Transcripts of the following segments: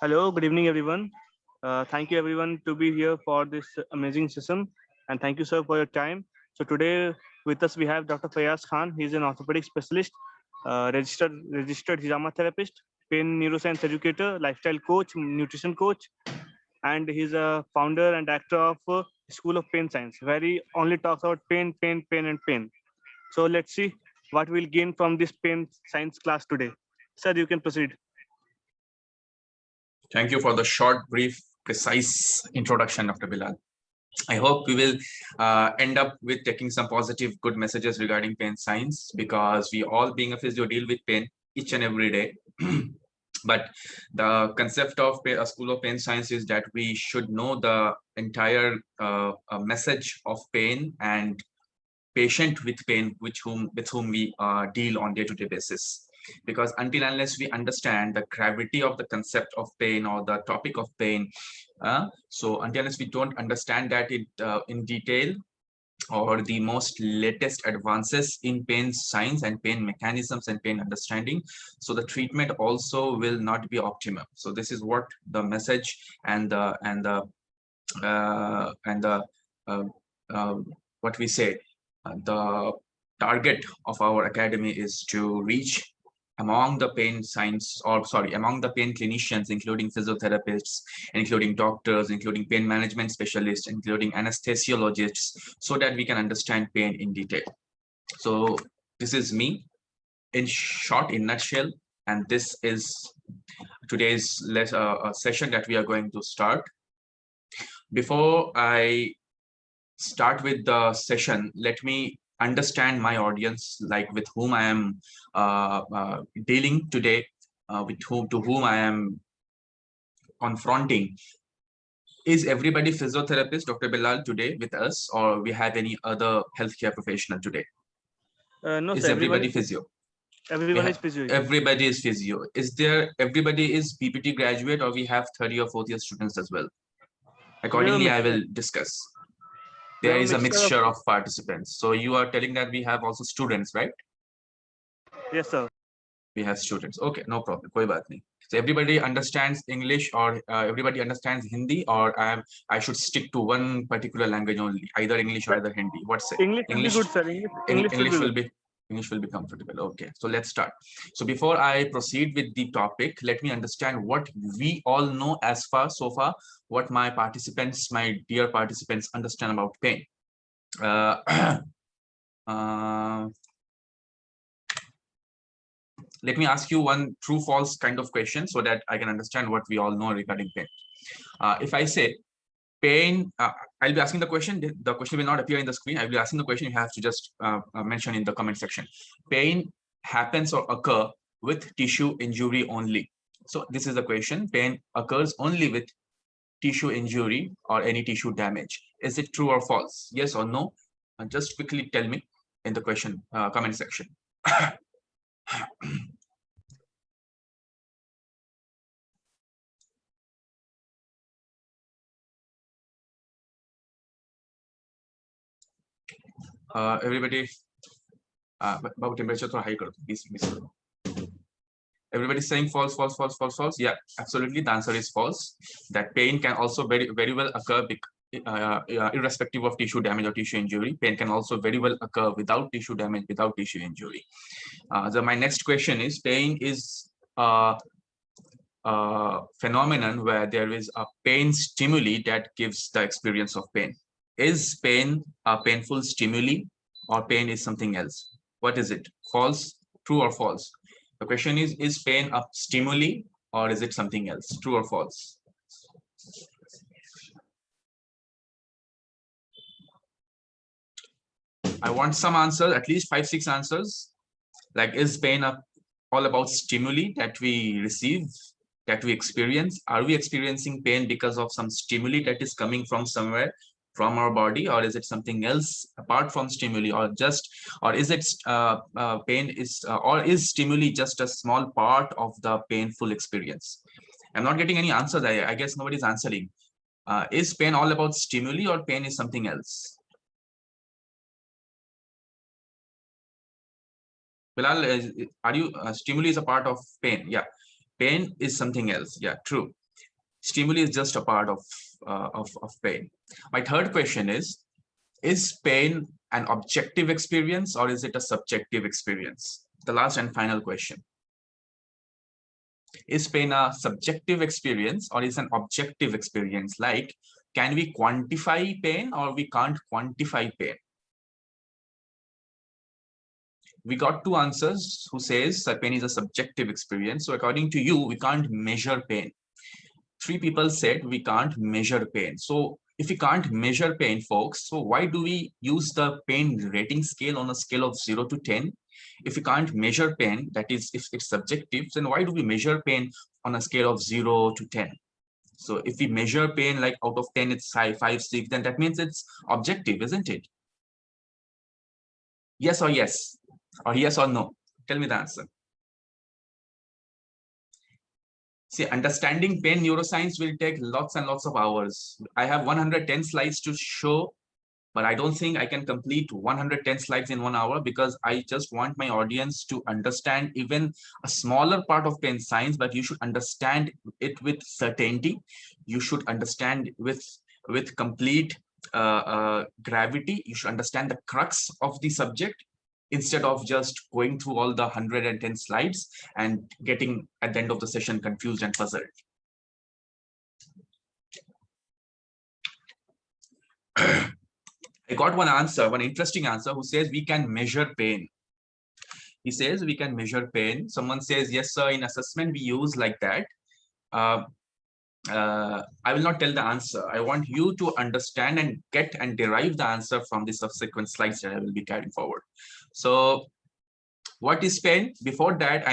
Hello, good evening, everyone. Thank you, everyone, to be here for this amazing session, and thank you, sir, for your time. So today with us we have Dr. Faiyaz Khan. He's an orthopedic specialist, registered Hijama therapist, pain neuroscience educator, lifestyle coach, nutrition coach, and he's a founder and actor of School of Pain Science, where he only talks about pain, pain, pain, and pain. So let's see what we'll gain from this pain science class today. Sir, you can proceed. Thank you for the short, brief, precise introduction, Dr. Bilal. I hope we will end up with taking some positive, good messages regarding pain science, because we all, being a physio, deal with pain each and every day. But the concept of a school of pain science is that we should know the entire message of pain and patient with pain, with whom we deal on day-to-day basis. Because until unless we understand the gravity of the concept of pain or the topic of pain, so until unless we don't understand that in detail, or the most latest advances in pain science and pain mechanisms and pain understanding, so the treatment also will not be optimal. So this is what the message and the what we say, the target of our academy is to reach among the pain science, or sorry, among the pain clinicians, including physiotherapists, including doctors, including pain management specialists, including anesthesiologists, so that we can understand pain in detail. So this is me in short, in nutshell, and this is today's session that we are going to start. Before I start with the session, let me understand my audience, like with whom I am dealing today, to whom I am confronting. Is everybody physiotherapist, Dr. Bilal, today with us, or we have any other healthcare professional today? No, Is sir. everybody physio? Everyone is physio. Everybody is physio. Is there everybody is PPT graduate, or we have 3rd or 4th year students as well? Accordingly, I will discuss. There is a mixture of participants. So you are telling that we have also students, right? Yes, sir. We have students. Okay, no problem. Koi baat nahi. So everybody understands English, or everybody understands Hindi, or I should stick to one particular language only, either English or either Hindi. What's it? English will be good, sir. English will be comfortable. Okay, so let's start. So before I proceed with the topic, let me understand what we all know so far, what my dear participants understand about pain. Let me ask you one true-false kind of question so that I can understand what we all know regarding pain. If I say pain, I'll be asking the question. The question will not appear in the screen. I'll be asking the question. You have to just mention in the comment section. Pain happens or occur with tissue injury only. So this is the question. Pain occurs only with tissue injury or any tissue damage. Is it true or false? Yes or no? Just quickly tell me in the question comment section. Everybody, temperature high. Everybody's saying false, false, false, false, false. Yeah, absolutely. The answer is false. That pain can also very well occur irrespective of tissue damage or tissue injury. Pain can also very well occur without tissue damage, without tissue injury. So my next question is, pain is a phenomenon where there is a pain stimuli that gives the experience of pain. Is pain a painful stimuli, or pain is something else? What is it? False, true or false? The question is pain a stimuli, or is it something else? True or false? I want some answers, at least 5-6 answers. Like, is pain all about stimuli that we receive, that we experience? Are we experiencing pain because of some stimuli that is coming from somewhere, from our body, or is it something else apart from stimuli, or is it pain is or is stimuli just a small part of the painful experience? I'm not getting any answers. I guess nobody's answering. Is pain all about stimuli, or pain is something else? Bilal, are you stimuli is a part of pain? Yeah, pain is something else. Yeah, true. Stimuli is just a part of pain. My third question is pain an objective experience or is it a subjective experience? The last and final question. Is pain a subjective experience or is an objective experience? Like, can we quantify pain or we can't quantify pain? We got two answers who says that pain is a subjective experience. So according to you, we can't measure pain. Three people said we can't measure pain. So if we can't measure pain, folks, so why do we use the pain rating scale on a scale of 0 to 10? If we can't measure pain, that is, if it's subjective, then why do we measure pain on a scale of 0 to 10? So if we measure pain like out of 10, it's 5, 6, then that means it's objective, isn't it? Yes or yes? Or yes or no? Tell me the answer. See, understanding pain neuroscience will take lots and lots of hours. I have 110 slides to show, but I don't think I can complete 110 slides in 1 hour because I just want my audience to understand even a smaller part of pain science, but you should understand it with certainty. You should understand with complete gravity. You should understand the crux of the subject instead of just going through all the 110 slides and getting at the end of the session confused and puzzled. I got one answer, one interesting answer, who says we can measure pain. He says we can measure pain. Someone says, yes, sir, in assessment we use like that. I will not tell the answer. I want you to understand and get and derive the answer from the subsequent slides that I will be carrying forward. So what is pain? Before that,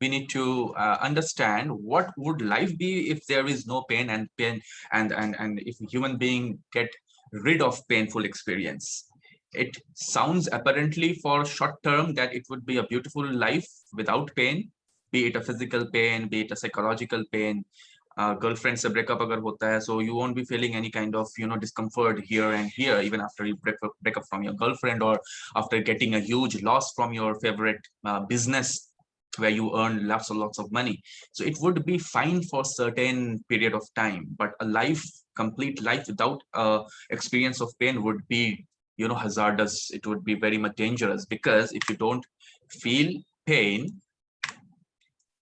we need to understand what would life be if there is no pain and if a human being get rid of painful experience. It sounds apparently for short term that it would be a beautiful life without pain, be it a physical pain, be it a psychological pain. Girlfriend se breakup agar hota hai, so you won't be feeling any kind of discomfort here and here even after you break up from your girlfriend or after getting a huge loss from your favorite business where you earn lots of money. So it would be fine for certain period of time, but a complete life without experience of pain would be hazardous. It would be very much dangerous, because if you don't feel pain,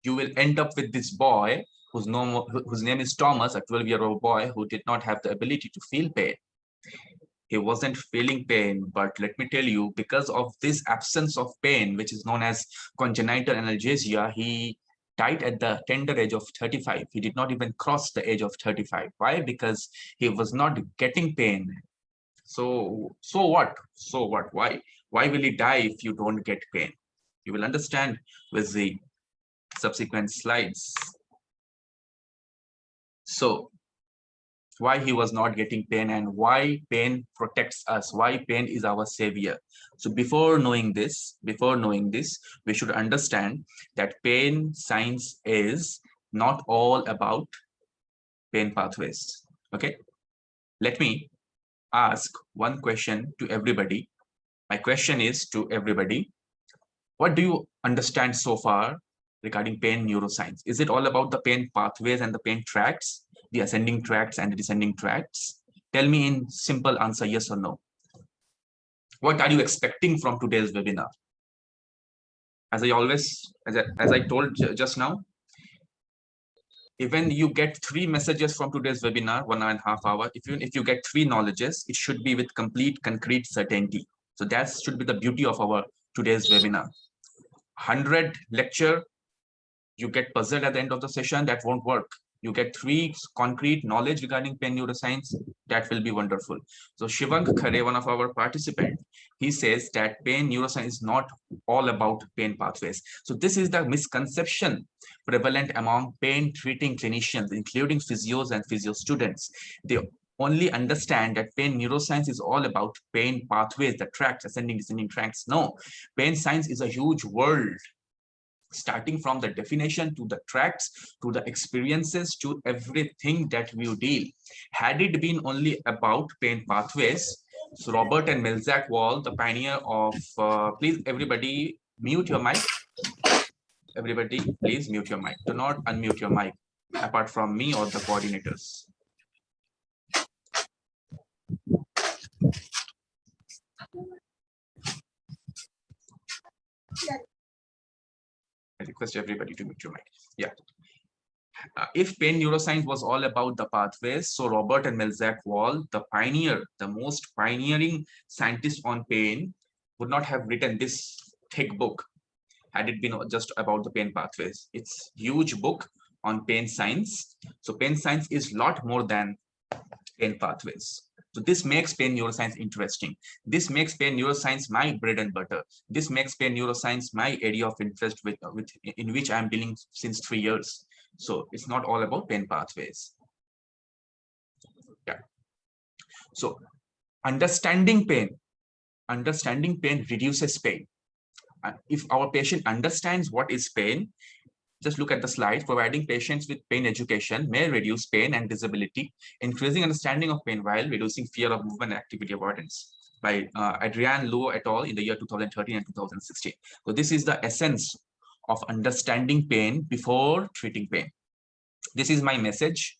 you will end up with this boy whose name is Thomas, a 12-year-old boy who did not have the ability to feel pain. He wasn't feeling pain, but let me tell you, because of this absence of pain, which is known as congenital analgesia, he died at the tender age of 35. He did not even cross the age of 35. Why? Because he was not getting pain. So what? Why will he die if you don't get pain? You will understand with the subsequent slides. So why he was not getting pain and why pain protects us, why pain is our savior. So before knowing this, we should understand that pain science is not all about pain pathways. Okay, let me ask one question to everybody. My question is to everybody: what do you understand so far regarding pain neuroscience? Is it all about the pain pathways and the pain tracts, the ascending tracts and the descending tracts? Tell me in simple answer, yes or no. What are you expecting from today's webinar? As I told just now, even you get 3 messages from today's webinar, 1.5 hours, if you get 3 knowledges, it should be with complete, concrete certainty. So that should be the beauty of our today's webinar. 100 lecture, you get puzzled at the end of the session, that won't work. You get 3 concrete knowledge regarding pain neuroscience, that will be wonderful. So Shivang Khare, one of our participants, he says that pain neuroscience is not all about pain pathways. So this is the misconception prevalent among pain treating clinicians, including physios and physio students. They only understand that pain neuroscience is all about pain pathways, the tracts, ascending, descending tracts. No, pain science is a huge world, starting from the definition to the tracts to the experiences to everything that we deal. Had it been only about pain pathways, so Robert and Melzack Wall, the pioneer of, please everybody mute your mic. Everybody, please mute your mic. Do not unmute your mic. apart from me or the coordinators? I request everybody to mute your mic. Yeah. If pain neuroscience was all about the pathways, so Robert and Melzack Wall, the most pioneering scientist on pain, would not have written this thick book had it been just about the pain pathways. It's huge book on pain science. So pain science is a lot more than pain pathways. So this makes pain neuroscience interesting. This makes pain neuroscience my bread and butter. This makes pain neuroscience my area of interest in which I'm dealing since 3 years. So it's not all about pain pathways. Yeah. So understanding pain reduces pain. If our patient understands what is pain, just look at the slides. Providing patients with pain education may reduce pain and disability, increasing understanding of pain while reducing fear of movement and activity avoidance, by Adrian Lowe et al. In the year 2013 and 2016. So this is the essence of understanding pain before treating pain. This is my message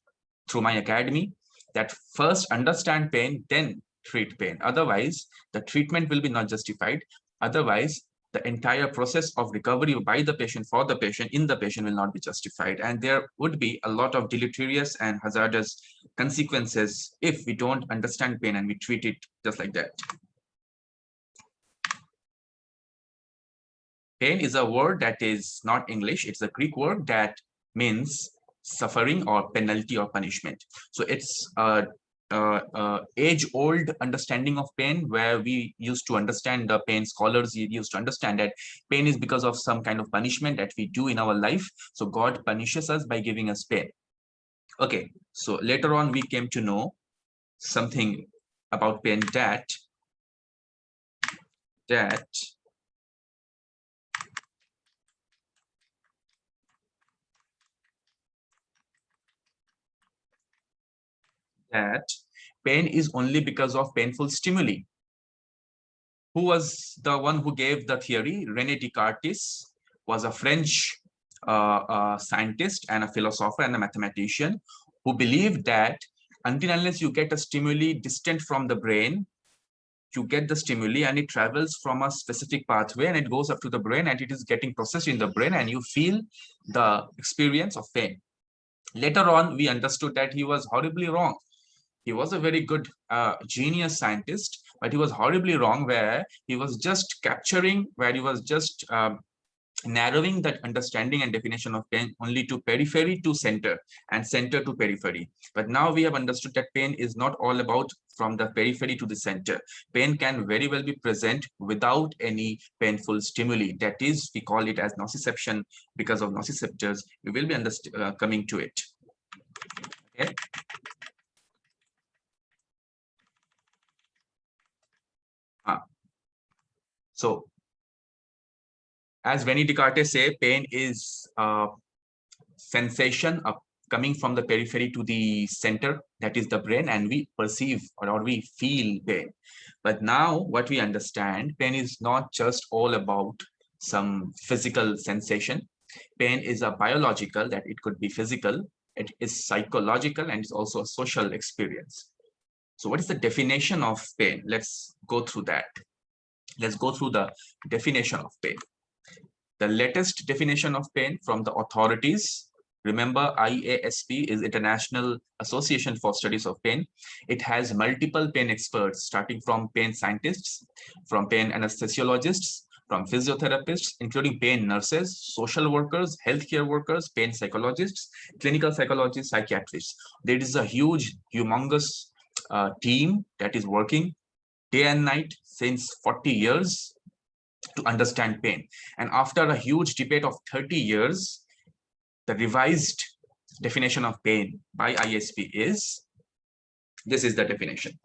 through my academy, that first understand pain, then treat pain. Otherwise, the treatment will be not justified. Otherwise, the entire process of recovery by the patient, for the patient, in the patient will not be justified. And there would be a lot of deleterious and hazardous consequences if we don't understand pain and we treat it just like that. Pain is a word that is not English. It's a Greek word that means suffering or penalty or punishment. So it's age-old understanding of pain, where we used to understand the pain. Scholars used to understand that pain is because of some kind of punishment that we do in our life. So God punishes us by giving us pain. Okay, so later on we came to know something about pain, that pain is only because of painful stimuli. Who was the one who gave the theory? René Descartes was a French scientist and a philosopher and a mathematician, who believed that until unless you get a stimuli distant from the brain, you get the stimuli and it travels from a specific pathway and it goes up to the brain and it is getting processed in the brain and you feel the experience of pain. Later on, we understood that he was horribly wrong. He was a very good genius scientist, but he was horribly wrong, where he was just narrowing that understanding and definition of pain only to periphery to center and center to periphery. But now we have understood that pain is not all about from the periphery to the center. Pain can very well be present without any painful stimuli. That is, we call it as nociception because of nociceptors. We will be coming to it. Okay. So, as René Descartes say, pain is a sensation of coming from the periphery to the center, that is the brain, and we perceive or we feel pain. But now what we understand, pain is not just all about some physical sensation. Pain is a biological, that it could be physical, it is psychological, and it's also a social experience. So what is the definition of pain? Let's go through that. Let's go through the definition of pain. The latest definition of pain from the authorities. Remember, IASP is International Association for Studies of Pain. It has multiple pain experts, starting from pain scientists, from pain anesthesiologists, from physiotherapists, including pain nurses, social workers, healthcare workers, pain psychologists, clinical psychologists, psychiatrists. There is a huge, humongous team that is working day and night since 40 years to understand pain. And after a huge debate of 30 years, the revised definition of pain by ISP is, this is the definition.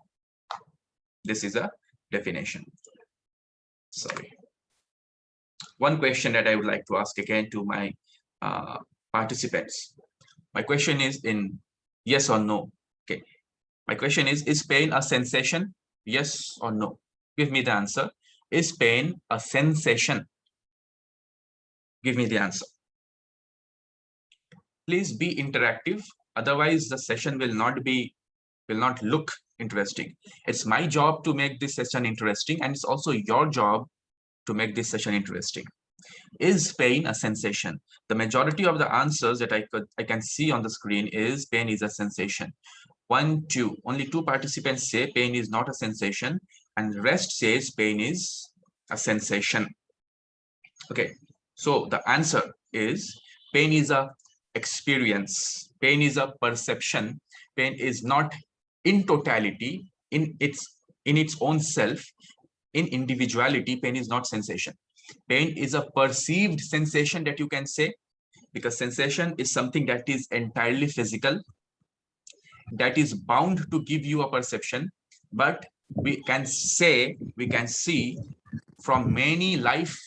This is a definition. Sorry. One question that I would like to ask again to my participants. My question is in yes or no. Okay. My question is pain a sensation? Yes or no? Give me the answer. Is pain a sensation? Give me the answer. Please be interactive. Otherwise, the session will not look interesting. It's my job to make this session interesting, and it's also your job to make this session interesting. Is pain a sensation? The majority of the answers that I can see on the screen is pain is a sensation. Only two participants say pain is not a sensation, and the rest says pain is a sensation. Okay, so the answer is pain is a experience. Pain is a perception. Pain is not in totality, in its own self, in individuality. Pain is not sensation. Pain is a perceived sensation that you can say, because sensation is something that is entirely physical, that is bound to give you a perception. But we can see from many life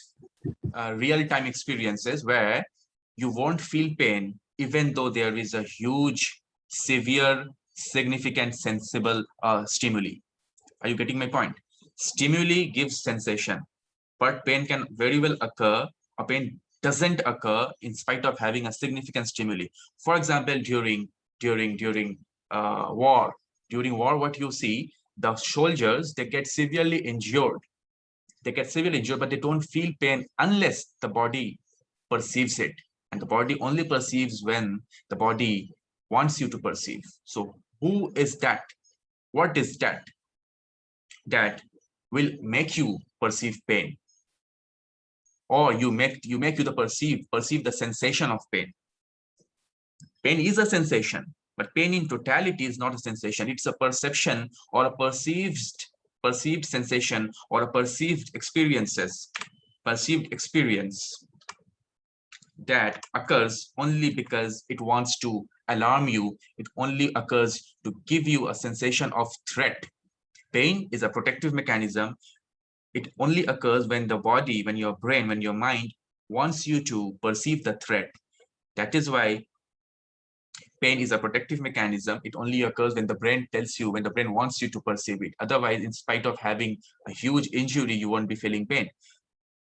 real-time experiences where you won't feel pain even though there is a huge, severe, significant, sensible stimuli. Are you getting my point? Stimuli gives sensation, but pain can very well occur, or pain doesn't occur in spite of having a significant stimuli. For example, during war, what you see, the soldiers, they get severely injured. But they don't feel pain unless the body perceives it. And the body only perceives when the body wants you to perceive. So who is that? What is that will make you perceive pain? Or you make you the perceive the sensation of pain. Pain is a sensation, but pain in totality is not a sensation. It's a perception or a perceived sensation or a perceived experience that occurs only because it wants to alarm you. It only occurs to give you a sensation of threat. Pain is a protective mechanism. It only occurs when the body, when your brain, when your mind wants you to perceive the threat. That is why pain is a protective mechanism. It only occurs when the brain tells you, when the brain wants you to perceive it. Otherwise, in spite of having a huge injury, you won't be feeling pain.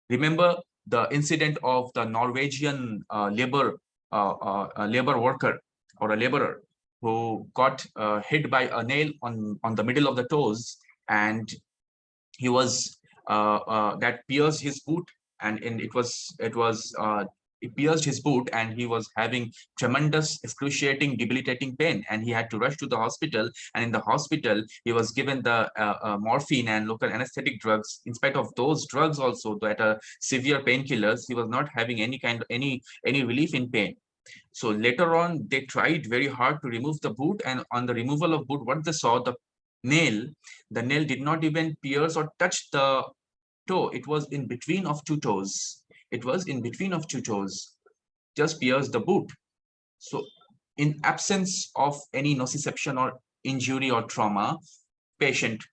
Remember the incident of the Norwegian labor worker or a laborer who got hit by a nail on the middle of the toes, and he was that pierced his boot, and it pierced his boot, and he was having tremendous, excruciating, debilitating pain, and he had to rush to the hospital. And in the hospital, he was given the morphine and local anesthetic drugs. In spite of those drugs also, that are severe painkillers, he was not having any relief in pain. So later on, they tried very hard to remove the boot, and on the removal of boot, what they saw, the nail did not even pierce or touch the toe. It was in between of two toes. Just pierced the boot. So in absence of any nociception or injury or trauma, patient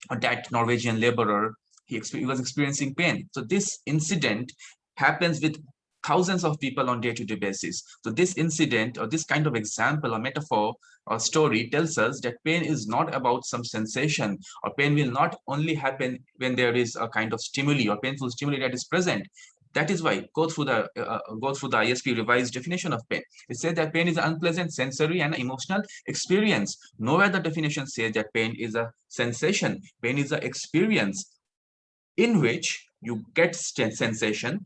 or that Norwegian laborer, he was experiencing pain. So this incident happens with thousands of people on day-to-day basis. So this incident, or this kind of example or metaphor or story, tells us that pain is not about some sensation, or pain will not only happen when there is a kind of stimuli or painful stimuli that is present. That is why go through the ISP revised definition of pain. It says that pain is an unpleasant sensory and emotional experience. Nowhere the definition says that pain is a sensation. Pain is an experience in which you get sensation,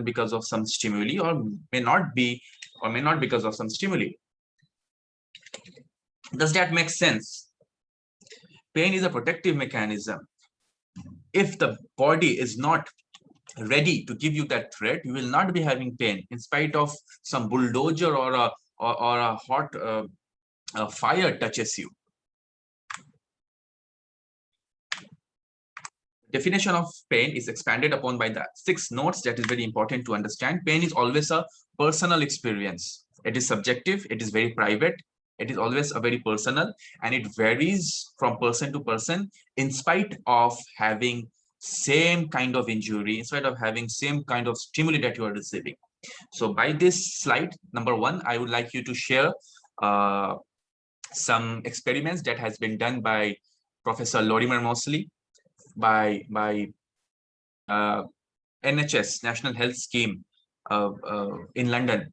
because of some stimuli, or may not because of some stimuli. Does that make sense? Pain is a protective mechanism. If the body is not ready to give you that threat, you will not be having pain in spite of some bulldozer or a hot fire touches you. Definition of pain is expanded upon by the 6 notes. That is very important to understand. Pain is always a personal experience. It is subjective. It is very private. It is always a very personal, and it varies from person to person in spite of having same kind of injury, in spite of having same kind of stimuli that you are receiving. So by this slide, number 1, I would like you to share some experiments that has been done by Professor Lorimer Mosley, by NHS, National Health Scheme in London.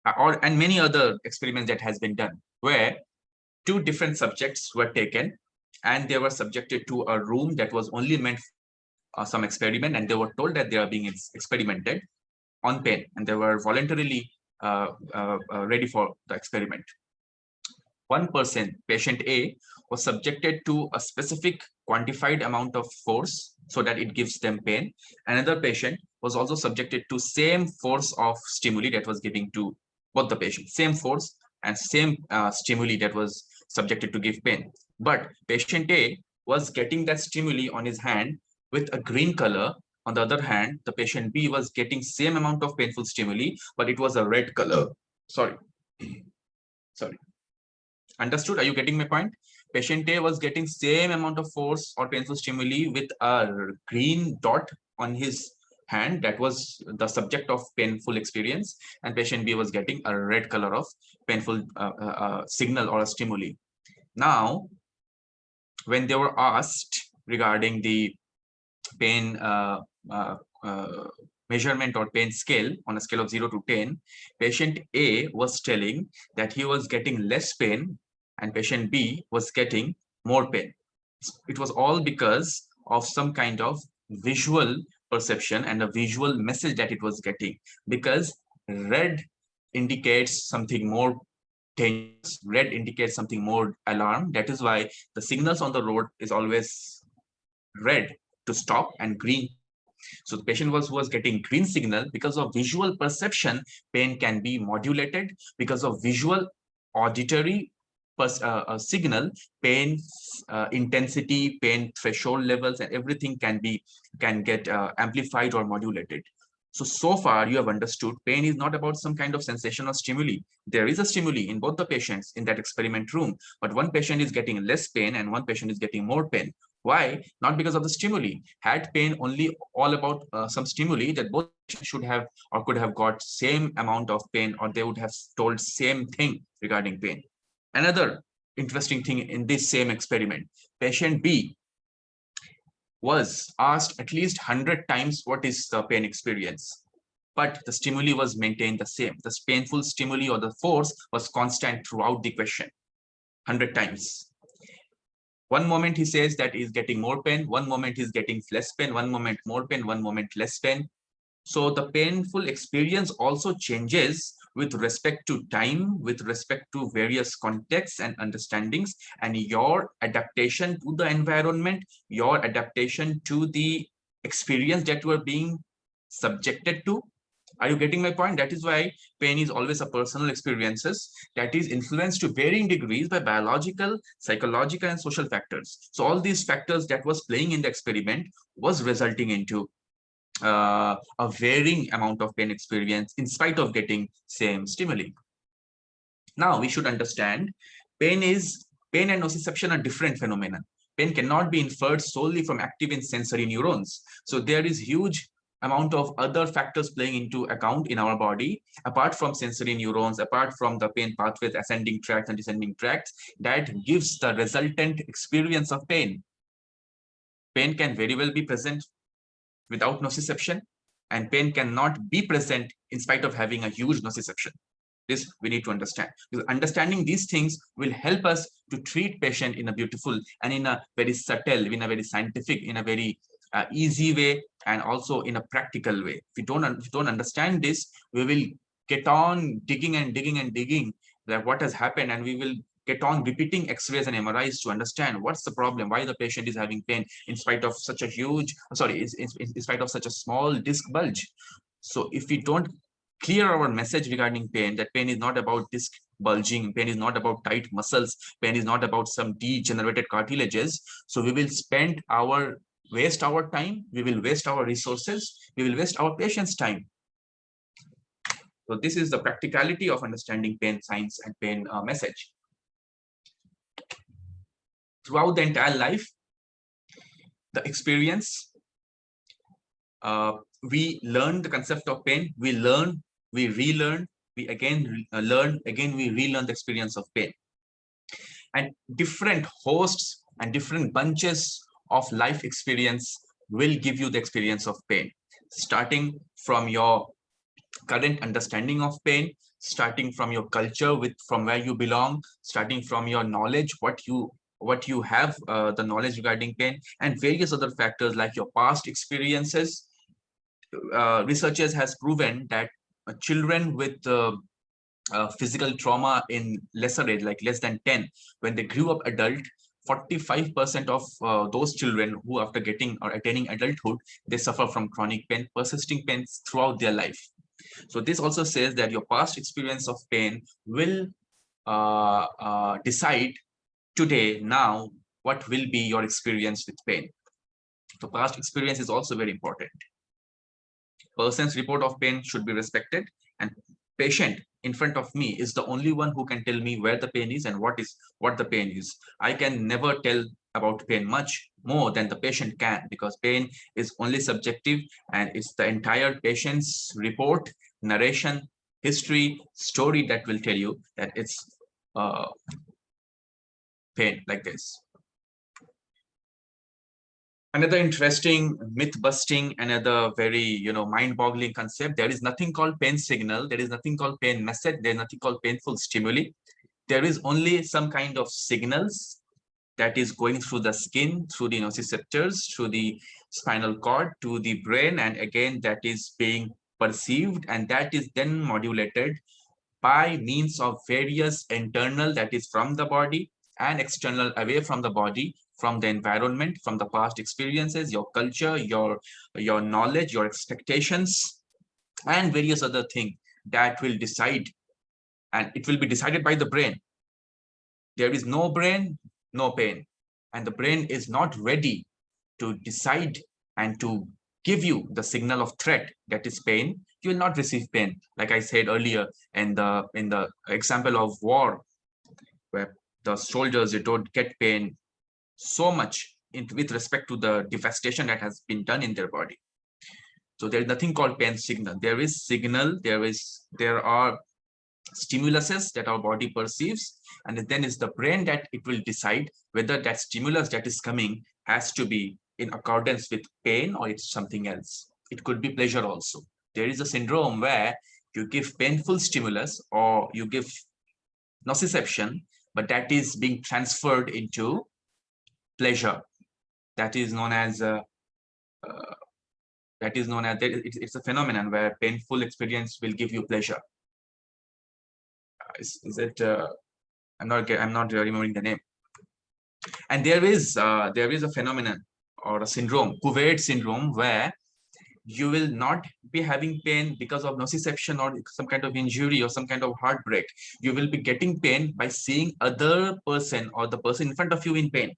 and many other experiments that has been done, where two different subjects were taken and they were subjected to a room that was only meant for some experiment, and they were told that they are being experimented on pain, and they were voluntarily ready for the experiment. One person, patient A, was subjected to a specific quantified amount of force so that it gives them pain. Another patient was also subjected to same force of stimuli that was giving to both the patients, same force and same stimuli that was subjected to give pain. But patient A was getting that stimuli on his hand with a green color. On the other hand, the patient B was getting same amount of painful stimuli, but it was a red color. Sorry. Understood? Are you getting my point? Patient A was getting same amount of force or painful stimuli with a green dot on his hand. That was the subject of painful experience. And patient B was getting a red color of painful signal or a stimuli. Now, when they were asked regarding the pain measurement or pain scale on a scale of 0 to 10, patient A was telling that he was getting less pain and patient B was getting more pain. It was all because of some kind of visual perception and a visual message that it was getting, because red indicates something more dangerous, red indicates something more alarm. That is why the signals on the road is always red to stop and green to go. So the patient was getting green signal. Because of visual perception, pain can be modulated. Because of visual auditory signal, pain intensity, pain threshold levels, and everything can get amplified or modulated. So far you have understood pain is not about some kind of sensation or stimuli. There is a stimuli in both the patients in that experiment room, but one patient is getting less pain and one patient is getting more pain. Why? Not because of the stimuli. Had pain only all about some stimuli, that both patients should have or could have got same amount of pain, or they would have told same thing regarding pain. Another interesting thing in this same experiment, patient B was asked at least 100 times what is the pain experience, but the stimuli was maintained the same. The painful stimuli or the force was constant throughout the question, 100 times. One moment he says that he's getting more pain, one moment he's getting less pain, one moment more pain, one moment less pain. So the painful experience also changes with respect to time, with respect to various contexts and understandings, and your adaptation to the environment, your adaptation to the experience that you are being subjected to. Are you getting my point? That is why pain is always a personal experiences that is influenced to varying degrees by biological, psychological, and social factors. So all these factors that was playing in the experiment was resulting into a varying amount of pain experience in spite of getting same stimuli. Now we should understand pain and nociception are different phenomena. Pain cannot be inferred solely from active in sensory neurons. So there is huge amount of other factors playing into account in our body, apart from sensory neurons, apart from the pain pathways, ascending tracts and descending tracts, that gives the resultant experience of pain. Pain can very well be present without nociception, and pain cannot be present in spite of having a huge nociception. This we need to understand, because understanding these things will help us to treat patient in a beautiful and in a very subtle, in a very scientific, in a very easy way, and also in a practical way. If we don't understand this, we will get on digging and digging and digging that what has happened, and we will get on repeating x-rays and MRIs to understand what's the problem, why the patient is having pain in spite of such a huge, in spite of such a small disc bulge. So if we don't clear our message regarding pain, that pain is not about disc bulging, pain is not about tight muscles, pain is not about some degenerated cartilages, so we will waste our time, we will waste our resources, we will waste our patient's time. So this is the practicality of understanding pain science and pain message. Throughout the entire life, the experience, we learn the concept of pain, we learn, we relearn, we again learn, again we relearn the experience of pain. And different hosts and different bunches of life experience will give you the experience of pain, starting from your current understanding of pain, starting from your culture, from where you belong, starting from your knowledge, what you have, the knowledge regarding pain, and various other factors like your past experiences. Researchers has proven that children with physical trauma in lesser age, like less than 10, when they grew up adult, 45% of those children who after getting or attaining adulthood, they suffer from chronic pain, persisting pains throughout their life. So this also says that your past experience of pain will decide today, now, what will be your experience with pain. So past experience is also very important. Person's report of pain should be respected, and patient in front of me is the only one who can tell me where the pain is and what the pain is. I can never tell about pain much more than the patient can, because pain is only subjective, and it's the entire patient's report, narration, history, story that will tell you that it's pain like this. Another interesting myth busting, another very mind boggling concept: there is nothing called pain signal, there is nothing called pain message, there is nothing called painful stimuli. There is only some kind of signals that is going through the skin, through the nociceptors, through the spinal cord to the brain, and again that is being perceived, and that is then modulated by means of various internal, that is from the body, and external, away from the body, from the environment, from the past experiences, your culture, your knowledge, your expectations, and various other things that will decide, and it will be decided by the brain. There is no brain, no pain, and the brain is not ready to decide and to give you the signal of threat, that is pain. You will not receive pain. Like I said earlier, in the example of war, where the soldiers, they don't get pain so much with respect to the devastation that has been done in their body. So there is nothing called pain signal. There is signal, there are stimuluses that our body perceives, and then it's the brain that it will decide whether that stimulus that is coming has to be in accordance with pain or it's something else. It could be pleasure also. There is a syndrome where you give painful stimulus or you give nociception, but that is being transferred into pleasure. That is known as it's a phenomenon where painful experience will give you pleasure. Is it? I'm not remembering the name. And there is a phenomenon or a syndrome, Kuwait syndrome, where you will not be having pain because of nociception or some kind of injury or some kind of heartbreak. You will be getting pain by seeing other person or the person in front of you in pain.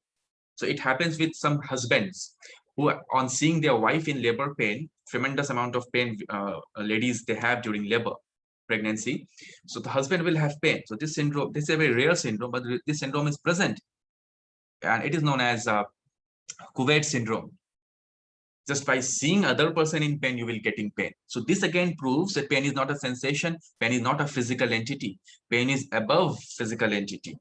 So it happens with some husbands who, on seeing their wife in labor pain, tremendous amount of pain ladies they have during labor pregnancy. So the husband will have pain. So this syndrome, this is a very rare syndrome, but this syndrome is present, and it is known as Kuwait syndrome. Just by seeing other person in pain, you will getting pain. So this again proves that pain is not a sensation, pain is not a physical entity, pain is above physical entity.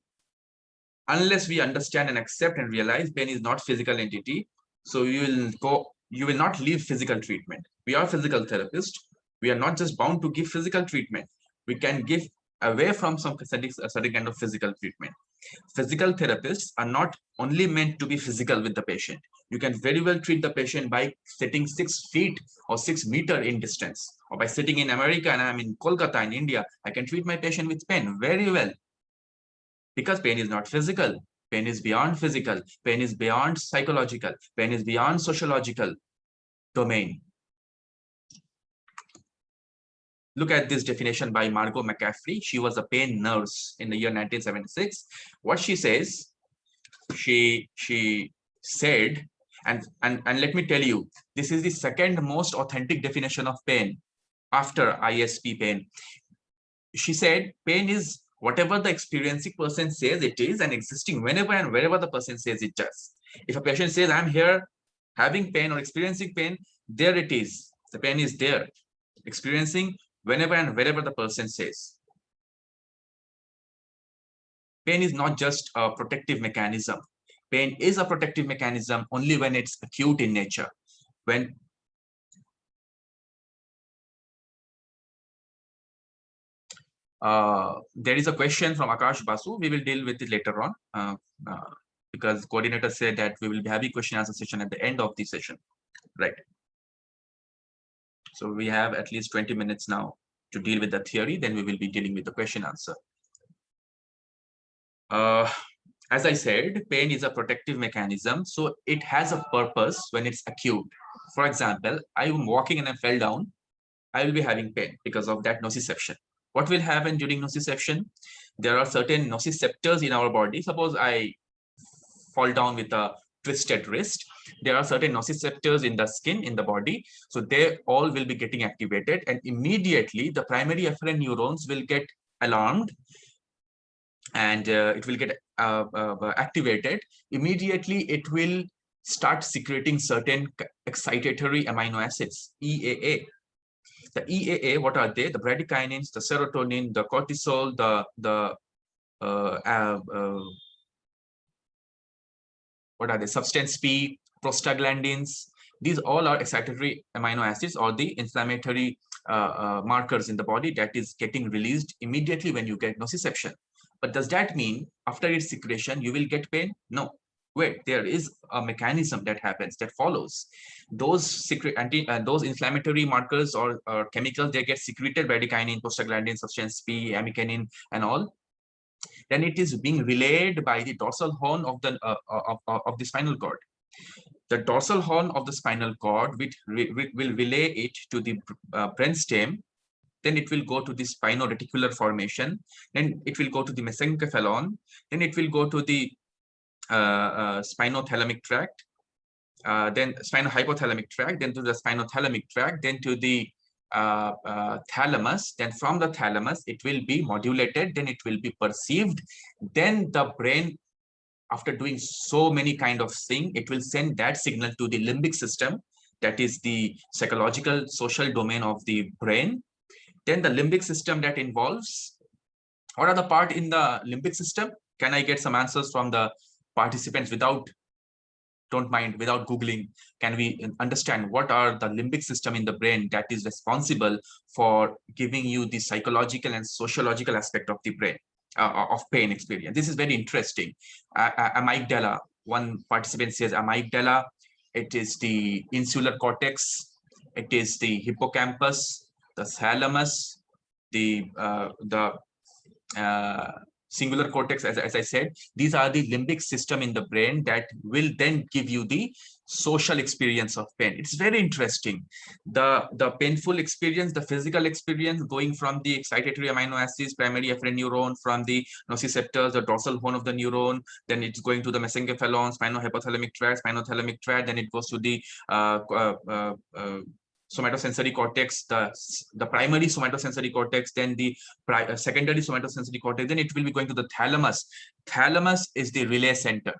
Unless we understand and accept and realize pain is not physical entity, so you will not leave physical treatment. We are physical therapists. We are not just bound to give physical treatment. We can give away from some certain kind of physical treatment. Physical therapists are not only meant to be physical with the patient. You can very well treat the patient by sitting 6 feet or 6 meters in distance, or by sitting in America and I'm in Kolkata in India, I can treat my patient with pain very well. Because pain is not physical. Pain is beyond physical. Pain is beyond psychological. Pain is beyond sociological domain. Look at this definition by Margot McCaffrey. She was a pain nurse in the year 1976. What she says, she said, and let me tell you, this is the second most authentic definition of pain after ISP pain. She said, pain is whatever the experiencing person says it is, and existing whenever and wherever the person says it does. If a patient says, I'm here having pain or experiencing pain, there it is. The pain is there, experiencing whenever and wherever the person says. Pain is not just a protective mechanism. Pain is a protective mechanism only when it's acute in nature. When There is a question from Akash Basu. We will deal with it later on because coordinator said that we will be having question answer session at the end of the session, right? So we have at least 20 minutes now to deal with the theory. Then we will be dealing with the question answer. As I said, pain is a protective mechanism. So it has a purpose when it's acute. For example, I am walking and I fell down. I will be having pain because of that nociception. What will happen during nociception? There are certain nociceptors in our body. Suppose I fall down with a twisted wrist. There are certain nociceptors in the skin, in the body. So they all will be getting activated, and immediately the primary efferent neurons will get alarmed, and it will get activated. Immediately, it will start secreting certain excitatory amino acids, EAA. The EAA, what are they? The bradykinins, the serotonin, the cortisol, what are they? Substance P, prostaglandins. These all are excitatory amino acids or the inflammatory markers in the body that is getting released immediately when you get nociception. But does that mean after its secretion, you will get pain? No. Wait, there is a mechanism that happens, that follows. Those those inflammatory markers or chemicals, they get secreted by bradykinin, prostaglandin, substance P, amikinin, and all. Then it is being relayed by the dorsal horn of the spinal cord. The dorsal horn of the spinal cord will relay it to the brainstem. Then it will go to the spino-reticular formation. Then it will go to the mesencephalon. Then it will go to the spinothalamic tract. Then spinohypothalamic tract. Then to the spinothalamic tract. Then to the thalamus. Then from the thalamus, it will be modulated. Then it will be perceived. Then the brain, after doing so many kind of things, it will send that signal to the limbic system. That is the psychological social domain of the brain. Then the limbic system that involves, what are the part in the limbic system? Can I get some answers from the participants without, don't mind, without Googling? Can we understand what are the limbic system in the brain that is responsible for giving you the psychological and sociological aspect of the brain, of pain experience? This is very interesting. Amygdala, one participant says amygdala, it is the insular cortex, it is the hippocampus, the thalamus, the singular cortex, as I said. These are the limbic system in the brain that will then give you the social experience of pain. It's very interesting. The painful experience, the physical experience, going from the excitatory amino acids, primary efferent neuron, from the nociceptors, the dorsal horn of the neuron, then it's going to the mesencephalon, spinohypothalamic tract, then it goes to the somatosensory cortex, the primary somatosensory cortex, then the secondary somatosensory cortex, then it will be going to the thalamus. Thalamus is the relay center.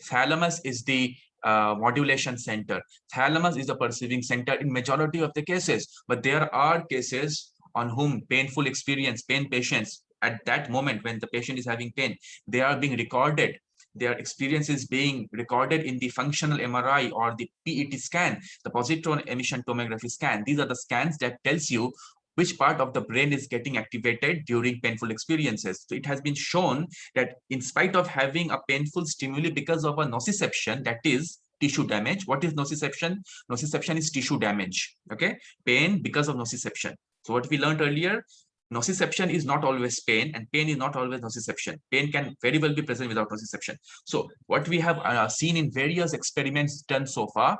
Thalamus is the modulation center. Thalamus is the perceiving center in majority of the cases, but there are cases on whom painful experience, pain patients, at that moment when the patient is having pain, they are being recorded. Their experience is being recorded in the functional MRI or the PET scan, the positron emission tomography scan. These are the scans that tells you which part of the brain is getting activated during painful experiences. So it has been shown that in spite of having a painful stimuli because of a nociception, that is tissue damage. What is nociception? Nociception is tissue damage. Okay, pain because of nociception. So what we learned earlier, nociception is not always pain, and pain is not always nociception. Pain can very well be present without nociception. So what we have seen in various experiments done so far,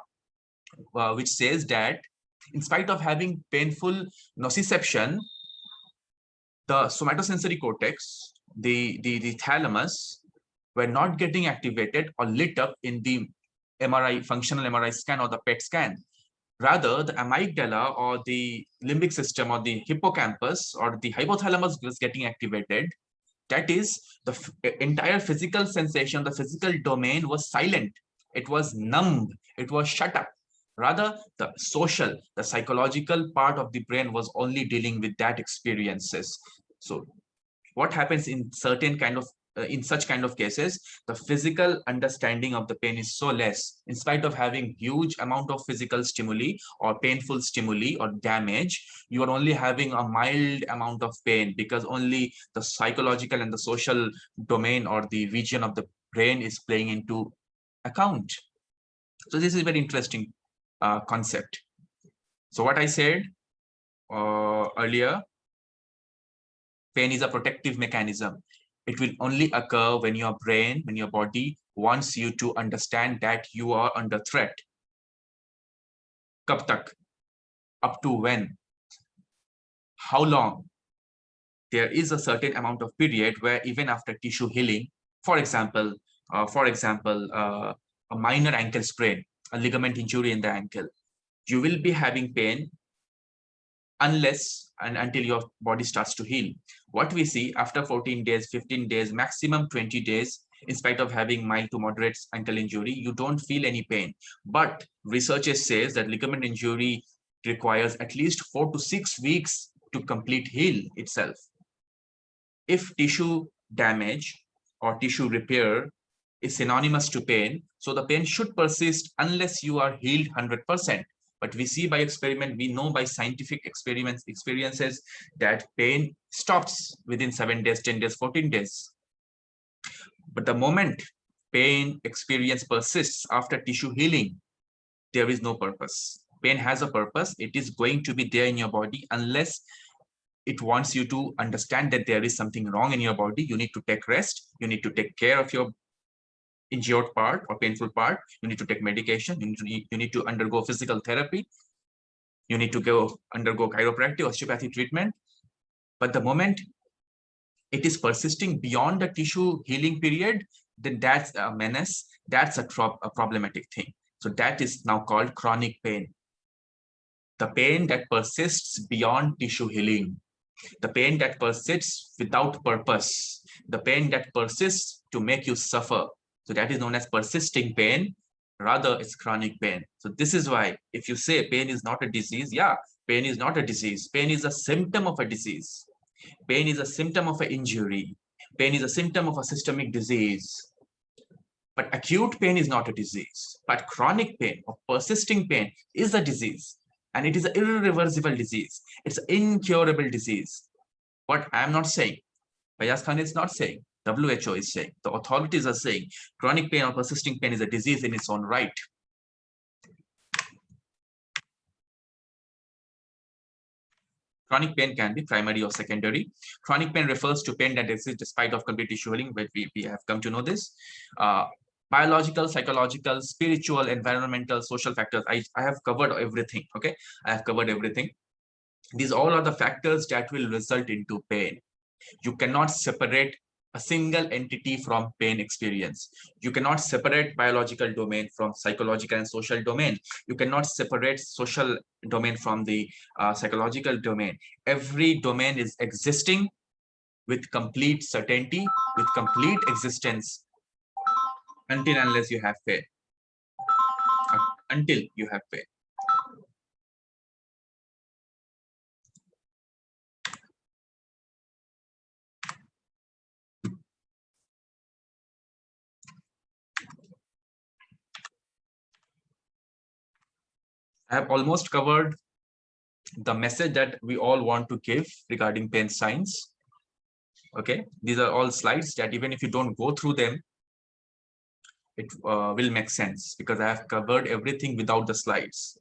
which says that in spite of having painful nociception, the somatosensory cortex, the thalamus, were not getting activated or lit up in the MRI, functional MRI scan or the PET scan. Rather, the amygdala or the limbic system or the hippocampus or the hypothalamus was getting activated. That is, the entire physical sensation, the physical domain was silent. It was numb. It was shut up. Rather, the social, the psychological part of the brain was only dealing with that experiences. So what happens in certain kind of in such kind of cases, the physical understanding of the pain is so less. In spite of having huge amount of physical stimuli or painful stimuli or damage, you are only having a mild amount of pain because only the psychological and the social domain or the region of the brain is playing into account. So this is a very interesting concept. So what I said earlier, pain is a protective mechanism. It will only occur when your brain, when your body wants you to understand that you are under threat. Kab tak? Up to when? How long? There is a certain amount of period where even after tissue healing, for example, a minor ankle sprain, a ligament injury in the ankle, you will be having pain unless and until your body starts to heal. What we see after 14 days, 15 days, maximum 20 days, in spite of having mild to moderate ankle injury, you don't feel any pain. But researchers says that ligament injury requires at least 4 to 6 weeks to complete heal itself. If tissue damage or tissue repair is synonymous to pain, so the pain should persist unless you are healed 100%. But we see by experiment, we know by scientific experiences that pain stops within 7 days, 10 days, 14 days. But the moment pain experience persists after tissue healing, there is no purpose. Pain has a purpose. It is going to be there in your body unless it wants you to understand that there is something wrong in your body. You need to take rest. You need to take care of your injured part or painful part. You need to take medication. You need to undergo physical therapy. You need to undergo chiropractic, osteopathy treatment. But the moment it is persisting beyond the tissue healing period, then that's a menace. That's a problematic thing. So that is now called chronic pain. The pain that persists beyond tissue healing. The pain that persists without purpose. The pain that persists to make you suffer. So that is known as persisting pain. Rather, it's chronic pain. So this is why if you say pain is not a disease, yeah, pain is not a disease. Pain is a symptom of a disease. Pain is a symptom of an injury. Pain is a symptom of a systemic disease. But acute pain is not a disease. But chronic pain or persisting pain is a disease. And it is an irreversible disease. It's an incurable disease. What I'm not saying, Faiyaz Khan is not saying, WHO is saying, the authorities are saying, chronic pain or persisting pain is a disease in its own right. Chronic pain can be primary or secondary. Chronic pain refers to pain that exists despite of complete tissue healing, but we have come to know this. Biological, psychological, spiritual, environmental, social factors. I have covered everything, okay? I have covered everything. These all are the factors that will result into pain. You cannot separate a single entity from pain experience. You cannot separate biological domain from psychological and social domain. You cannot separate social domain from the psychological domain. Every domain is existing with complete certainty, with complete existence until unless you have pain. Until you have pain. I have almost covered the message that we all want to give regarding pain signs. Okay, these are all slides that even if you don't go through them, it will make sense because I have covered everything without the slides.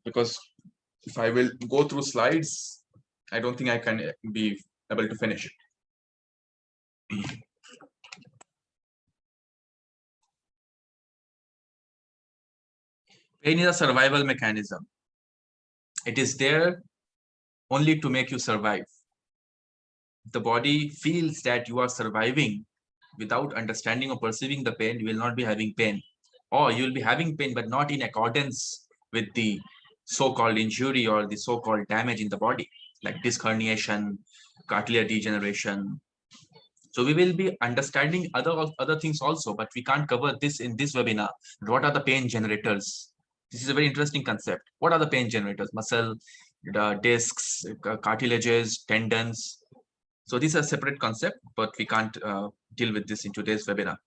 Because if I will go through slides, I don't think I can be able to finish it. Pain is a survival mechanism. It is there only to make you survive. The body feels that you are surviving without understanding or perceiving the pain, you will not be having pain. Or you will be having pain, but not in accordance with the so-called injury or the so-called damage in the body, like disc herniation, cartilage degeneration. So we will be understanding other things also, but we can't cover this in this webinar. What are the pain generators? This is a very interesting concept. What are the pain generators? Muscle, discs, cartilages, tendons. So this is a separate concept, but we can't deal with this in today's webinar.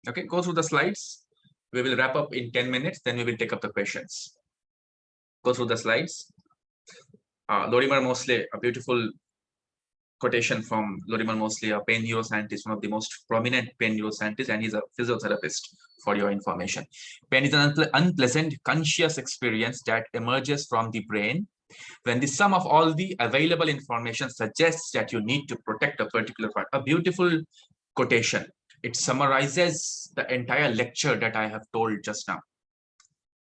Okay, go through the slides. We will wrap up in 10 minutes, then we will take up the questions. Go through the slides. Lorimer Mosley, a beautiful quotation from Lorimer Mosley, a pain neuroscientist, one of the most prominent pain neuroscientists, and he's a physiotherapist, for your information. Pain is an unpleasant, conscious experience that emerges from the brain when the sum of all the available information suggests that you need to protect a particular part. A beautiful quotation. It summarizes the entire lecture that I have told just now.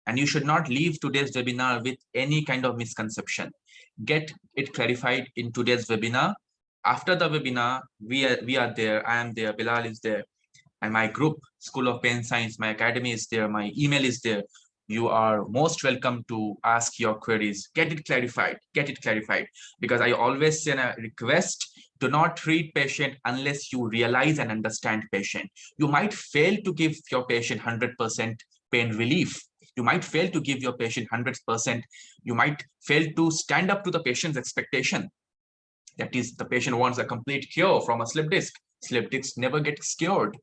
And you should not leave today's webinar with any kind of misconception. Get it clarified in today's webinar. After the webinar, we are there. I am there. Bilal is there. And my group, School of Pain Science, my academy is there. My email is there. You are most welcome to ask your queries. Get it clarified. Get it clarified. Because I always say a request, do not treat patient unless you realize and understand patient. You might fail to give your patient 100% pain relief. You might fail to give your patient 100%. You might fail to stand up to the patient's expectation. That is, the patient wants a complete cure from a slip disc. Slip disc never gets cured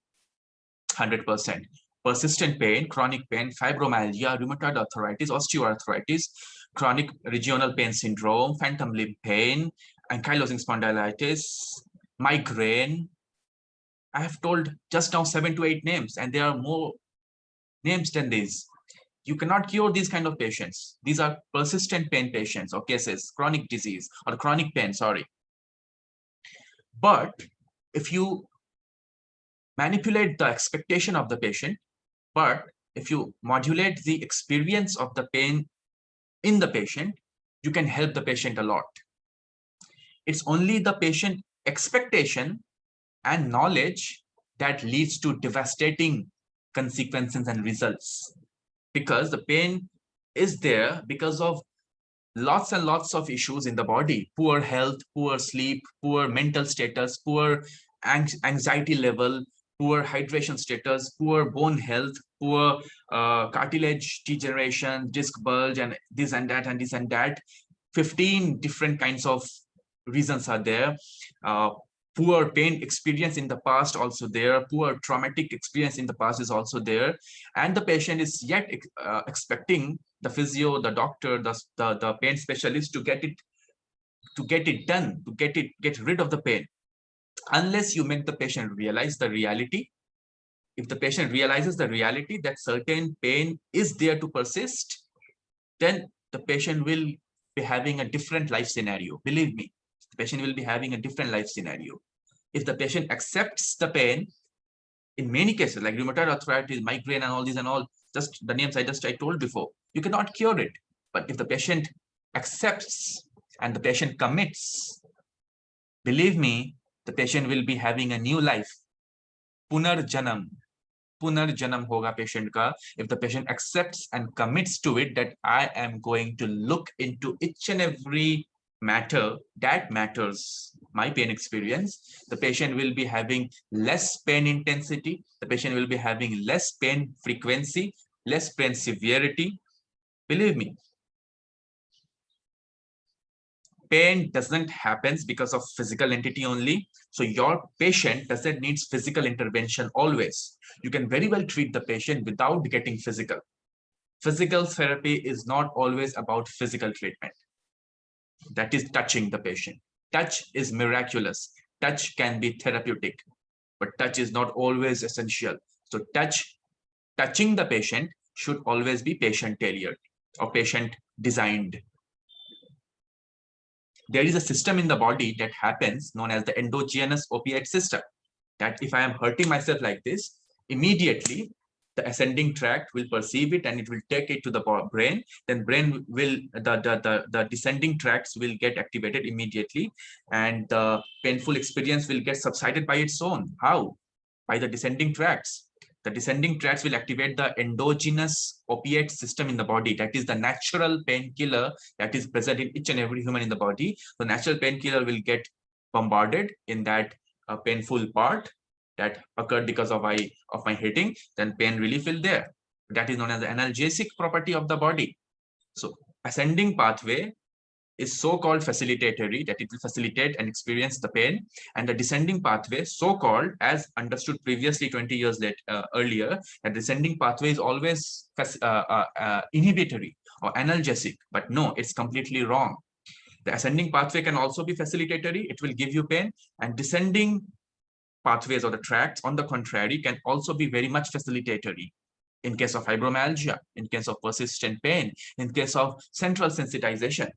100%. Persistent pain, chronic pain, fibromyalgia, rheumatoid arthritis, osteoarthritis, chronic regional pain syndrome, phantom limb pain, ankylosing spondylitis, migraine. I have told just now 7 to 8 names, and there are more names than these. You cannot cure these kind of patients. These are persistent pain patients or cases, chronic disease or chronic pain, sorry. But if you manipulate the expectation of the patient, but if you modulate the experience of the pain in the patient, you can help the patient a lot. It's only the patient expectation and knowledge that leads to devastating consequences and results, because the pain is there because of lots and lots of issues in the body: poor health, poor sleep, poor mental status, poor anxiety level, poor hydration status, poor bone health, poor cartilage degeneration, disc bulge, and this and that and this and that. 15 different kinds of reasons are there. Poor pain experience in the past also there, poor traumatic experience in the past is also there, and the patient is yet expecting the physio, the doctor, the pain specialist to get it done, to get rid of the pain. Unless you make the patient realize the reality, if the patient realizes the reality that certain pain is there to persist, then the patient will be having a different life scenario. Believe me, the patient will be having a different life scenario. If the patient accepts the pain, in many cases, like rheumatoid arthritis, migraine, and all these and all, just the names I told before, you cannot cure it. But if the patient accepts and the patient commits, believe me, the patient will be having a new life. Punarjanam hoga patient ka, if the patient accepts and commits to it, that I am going to look into each and every matter that matters, my pain experience. The patient will be having less pain intensity, the patient will be having less pain frequency, less pain severity. Believe me, pain doesn't happen because of physical entity only. So your patient doesn't need physical intervention always. You can very well treat the patient without getting physical. Physical therapy is not always about physical treatment. That is touching the patient. Touch is miraculous. Touch can be therapeutic, but touch is not always essential. So touching the patient should always be patient tailored or patient designed. There is a system in the body that happens known as the endogenous opiate system, that if I am hurting myself like this, immediately the ascending tract will perceive it and it will take it to the brain. Then brain will, the descending tracts will get activated immediately, and the painful experience will get subsided by its own. How? By the descending tracts. The descending tracts will activate the endogenous opiate system in the body. That is the natural painkiller that is present in each and every human in the body. The natural painkiller will get bombarded in that painful part that occurred because of my hitting. Then pain relief will there. That is known as the analgesic property of the body. So ascending pathway is so-called facilitatory, that it will facilitate and experience the pain, and the descending pathway, so-called, as understood previously 20 years earlier, that descending pathway is always inhibitory or analgesic. But no, it's completely wrong. The ascending pathway can also be facilitatory. It will give you pain, and descending pathways or the tracts, on the contrary, can also be very much facilitatory. In case of fibromyalgia, in case of persistent pain, in case of central sensitization.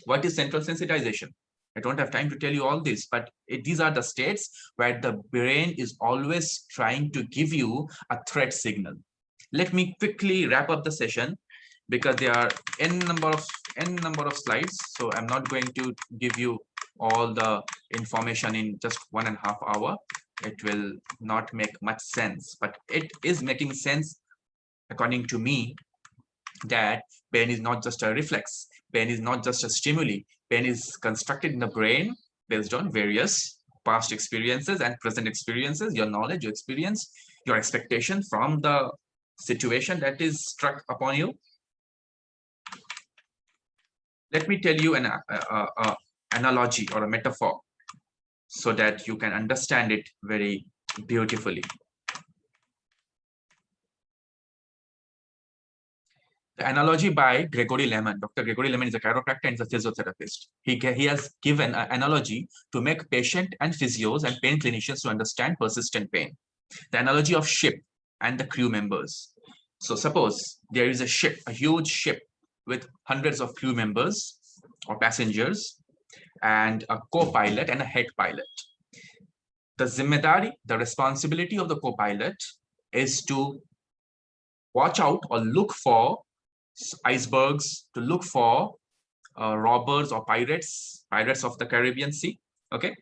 What is central sensitization? I don't have time to tell you all this, but these are the states where the brain is always trying to give you a threat signal. Let me quickly wrap up the session because there are n number of slides, so I'm not going to give you all the information in just 1.5 hours. It will not make much sense, but it is making sense according to me that pain is not just a reflex. Pain is not just a stimuli. Pain is constructed in the brain based on various past experiences and present experiences, your knowledge, your experience, your expectation from the situation that is struck upon you. Let me tell you an analogy or a metaphor so that you can understand it very beautifully. The analogy by Gregory Lemon. Dr. Gregory Lemon is a chiropractor and is a physiotherapist. He has given an analogy to make patient and physios and pain clinicians to understand persistent pain. The analogy of ship and the crew members. So suppose there is a ship, a huge ship with hundreds of crew members or passengers and a co-pilot and a head pilot. The zimmedari, the responsibility of the co-pilot is to watch out or look for icebergs, to look for robbers or pirates of the Caribbean Sea, okay?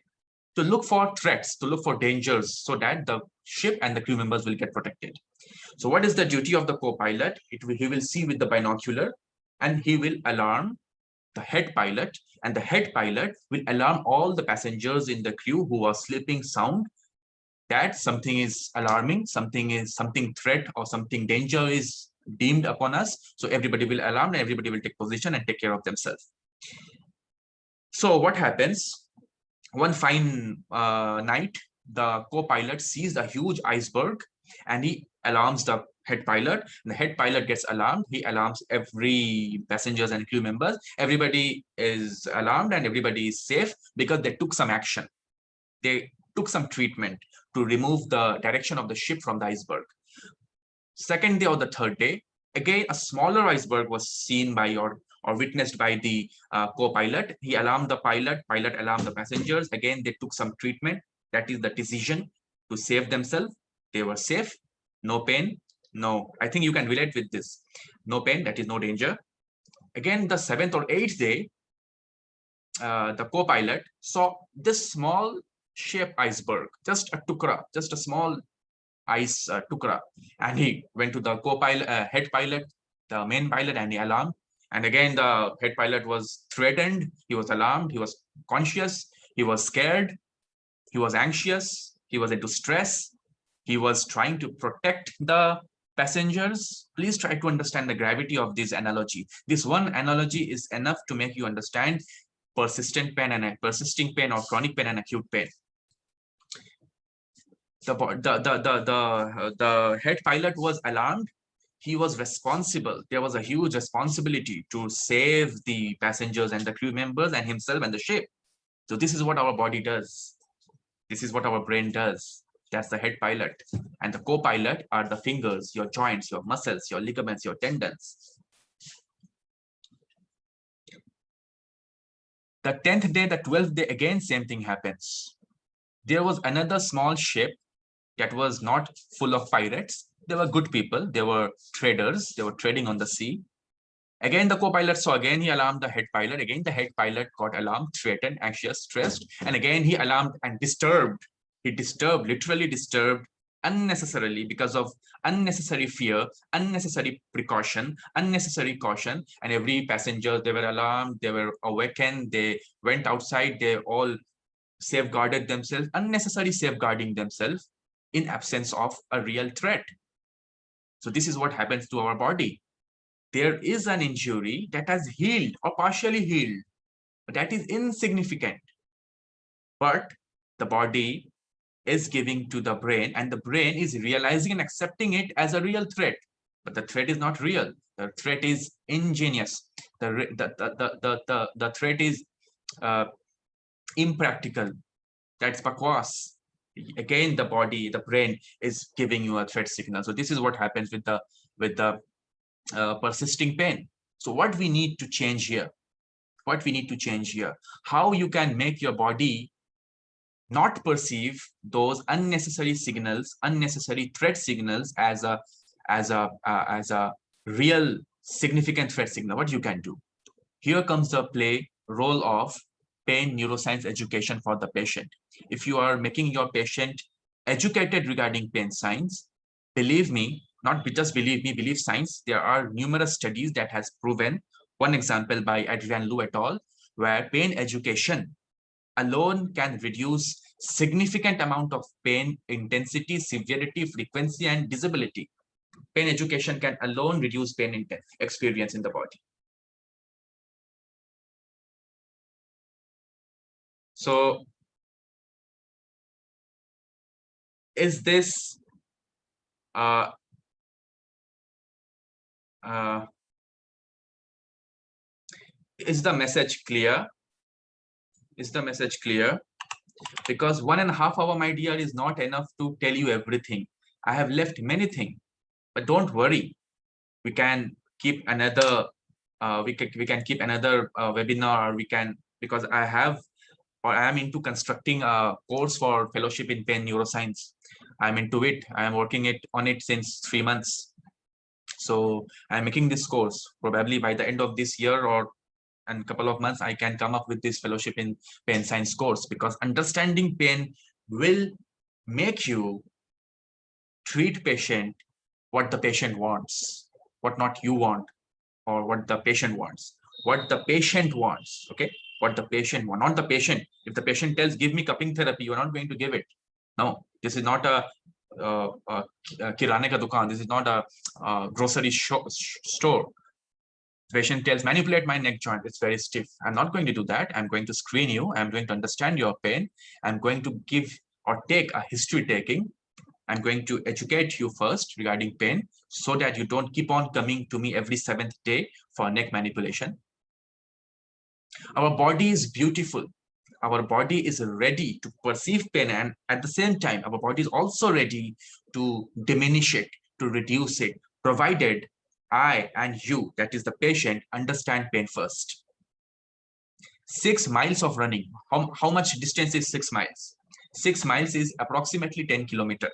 To look for threats, to look for dangers so that the ship and the crew members will get protected. So what is the duty of the co-pilot? He will see with the binocular and he will alarm the head pilot, and the head pilot will alarm all the passengers in the crew who are sleeping sound that something is alarming, something threat or something danger is deemed upon us. So everybody will alarm and everybody will take position and take care of themselves. So what happens? One fine night, the co-pilot sees a huge iceberg and he alarms the head pilot. And the head pilot gets alarmed. He alarms every passengers and crew members. Everybody is alarmed and everybody is safe because they took some action. They took some treatment to remove the direction of the ship from the iceberg. Second day or the third day, again, a smaller iceberg was seen by or witnessed by the co-pilot. He alarmed the pilot alarmed the passengers. Again, they took some treatment. That is the decision to save themselves. They were safe, no pain, no. I think you can relate with this. No pain, that is no danger. Again, the 7th or 8th day, the co-pilot saw this small shape iceberg, just a tukra, just a small ice tukra, and he went to the co-pilot, head pilot, the main pilot, and he alarmed. And again, the head pilot was threatened. He was alarmed. He was conscious. He was scared. He was anxious. He was into stress. He was trying to protect the passengers. Please try to understand the gravity of this analogy. This one analogy is enough to make you understand persistent pain and persisting pain or chronic pain and acute pain. The head pilot was alarmed. He was responsible. There was a huge responsibility to save the passengers and the crew members and himself and the ship. So this is what our body does. This is what our brain does. That's the head pilot. And the co-pilot are the fingers, your joints, your muscles, your ligaments, your tendons. The 10th day, the 12th day, again, same thing happens. There was another small ship that was not full of pirates. They were good people. They were traders. They were trading on the sea. Again, the co-pilot saw, again, he alarmed the head pilot. Again, the head pilot got alarmed, threatened, anxious, stressed. And again, he alarmed and disturbed. He disturbed, literally disturbed unnecessarily because of unnecessary fear, unnecessary precaution, unnecessary caution. And every passenger, they were alarmed, they were awakened, they went outside, they all safeguarded themselves, unnecessary safeguarding themselves in absence of a real threat. So this is what happens to our body. There is an injury that has healed or partially healed. That is insignificant, but the body is giving to the brain, and the brain is realizing and accepting it as a real threat. But the threat is not real. The threat is ingenious. The threat is impractical. That's bakwas. Again, the body, the brain is giving you a threat signal. So this is what happens with the persisting pain. So what we need to change here? What we need to change here? How you can make your body not perceive those unnecessary signals, unnecessary threat signals as a real significant threat signal. What you can do? Here comes the role of pain neuroscience education for the patient. If you are making your patient educated regarding pain science, believe me, not just believe me, believe science. There are numerous studies that has proven. One example by Adrian Lu et al., where pain education alone can reduce significant amount of pain intensity, severity, frequency, and disability. Pain education can alone reduce pain experience in the body. So is this is the message clear? Is the message clear? Because 1.5 hours, my dear, is not enough to tell you everything. I have left many things, but don't worry. We can keep another. We can keep another webinar. Or we can, because I am into constructing a course for fellowship in pain neuroscience. I'm into it. I am working on it since 3 months. So I'm making this course. Probably by the end of this year or in a couple of months, I can come up with this fellowship in pain science course, because understanding pain will make you treat patient what the patient wants, what not you want, or what the patient wants. What the patient wants, okay? What the patient wants, not the patient. If the patient tells, give me cupping therapy, you're not going to give it. No, this is not a kirane ka dukan. This is not a grocery store. Patient tells, manipulate my neck joint, it's very stiff. I'm not going to do that. I'm going to screen you. I'm going to understand your pain. I'm going to give or take a history taking. I'm going to educate you first regarding pain, so that you don't keep on coming to me every 7th day for neck manipulation. Our body is beautiful. Our body is ready to perceive pain, and at the same time, our body is also ready to diminish it, to reduce it, provided I and you, that is the patient, understand pain first. 6 miles of running. How much distance is 6 miles? 6 miles is approximately 10 kilometers.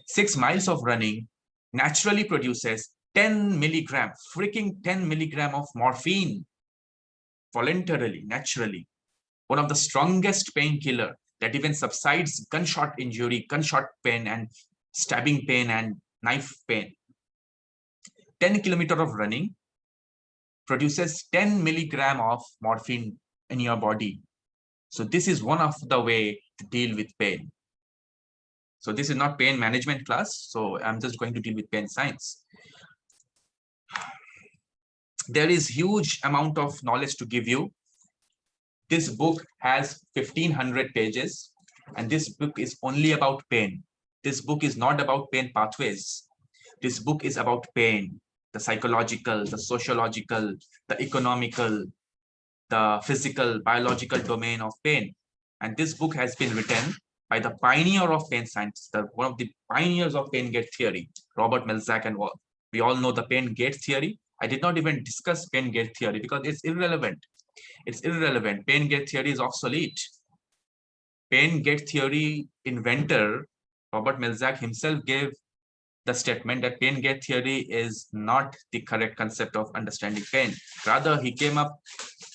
6 miles of running naturally produces 10 milligram, freaking 10 milligram of morphine, voluntarily, naturally. One of the strongest painkiller that even subsides gunshot injury, gunshot pain, and stabbing pain and knife pain. 10 kilometers of running produces 10 milligram of morphine in your body. So this is one of the way to deal with pain. So this is not pain management class. So I'm just going to deal with pain science. There is huge amount of knowledge to give you. This book has 1500 pages, and this book is only about pain. This book is not about pain pathways. This book is about pain, the psychological, the sociological, the economical, the physical, biological domain of pain. And this book has been written by the pioneer of pain science, one of the pioneers of pain gate theory, Robert Melzack and all. We all know the pain gate theory. I did not even discuss pain gate theory because it's irrelevant. It's irrelevant. Pain gate theory is obsolete. Pain gate theory inventor, Robert Melzack himself, gave the statement that pain gate theory is not the correct concept of understanding pain. Rather, he came up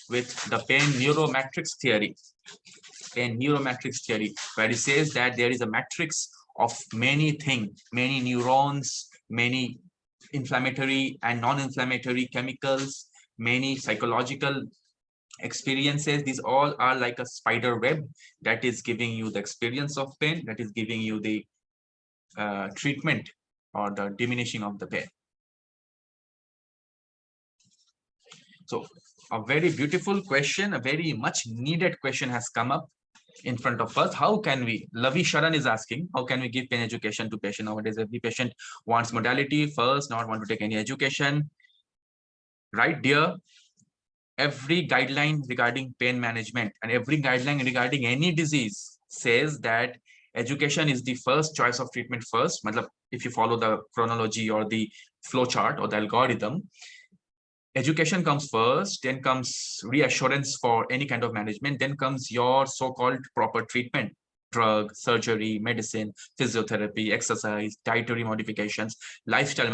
with the pain neuromatrix theory. Pain neuromatrix theory, where he says that there is a matrix of many things, many neurons, many inflammatory and non-inflammatory chemicals, many psychological experiences. These all are like a spider web that is giving you the experience of pain, that is giving you the treatment or the diminishing of the pain. So a very beautiful question, a very much needed question has come up in front of us. How can we, Lavi Sharan is asking, how can we give pain education to patient nowadays? Every patient wants modality first, not want to take any education. Right, dear? Every guideline regarding pain management and every guideline regarding any disease says that education is the first choice of treatment first. If you follow the chronology or the flow chart or the algorithm, education comes first, then comes reassurance for any kind of management, then comes your so-called proper treatment, drug, surgery, medicine, physiotherapy, exercise, dietary modifications, lifestyle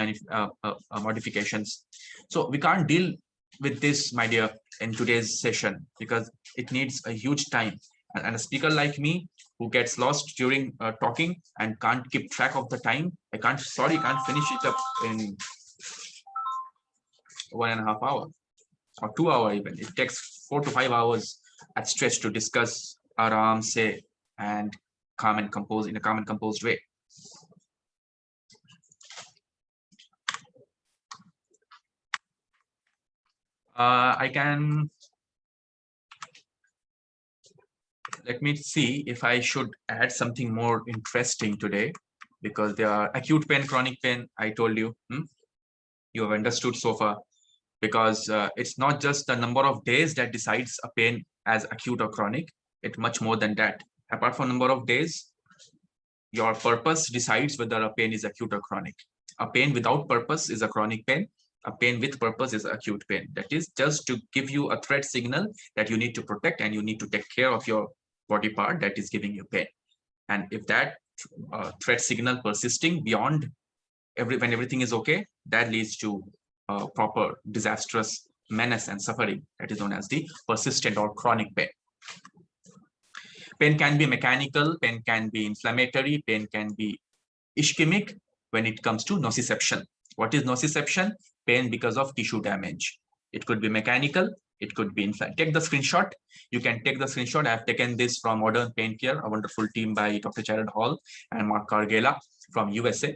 modifications. So we can't deal with this, my dear, in today's session because it needs a huge time. And a speaker like me who gets lost during talking and can't keep track of the time, can't finish it up in 1.5 hours or 2 hours even. It takes 4 to 5 hours at stretch to discuss aram se and calm and compose in a calm and composed way. I can, let me see if I should add something more interesting today, because there are acute pain, chronic pain, I told you, you have understood so far, because it's not just the number of days that decides a pain as acute or chronic. It's much more than that. Apart from number of days, your purpose decides whether a pain is acute or chronic. A pain without purpose is a chronic pain. A pain with purpose is acute pain. That is just to give you a threat signal that you need to protect and you need to take care of your body part that is giving you pain. And if that threat signal persisting beyond when everything is okay, that leads to proper disastrous menace and suffering that is known as the persistent or chronic pain. Pain can be mechanical, pain can be inflammatory, pain can be ischemic when it comes to nociception. What is nociception? Pain because of tissue damage. It could be mechanical, it could be inflammatory. Take the screenshot. You can take the screenshot. I have taken this from Modern Pain Care, a wonderful team by Dr. Jared Hall and Mark Cargela from USA.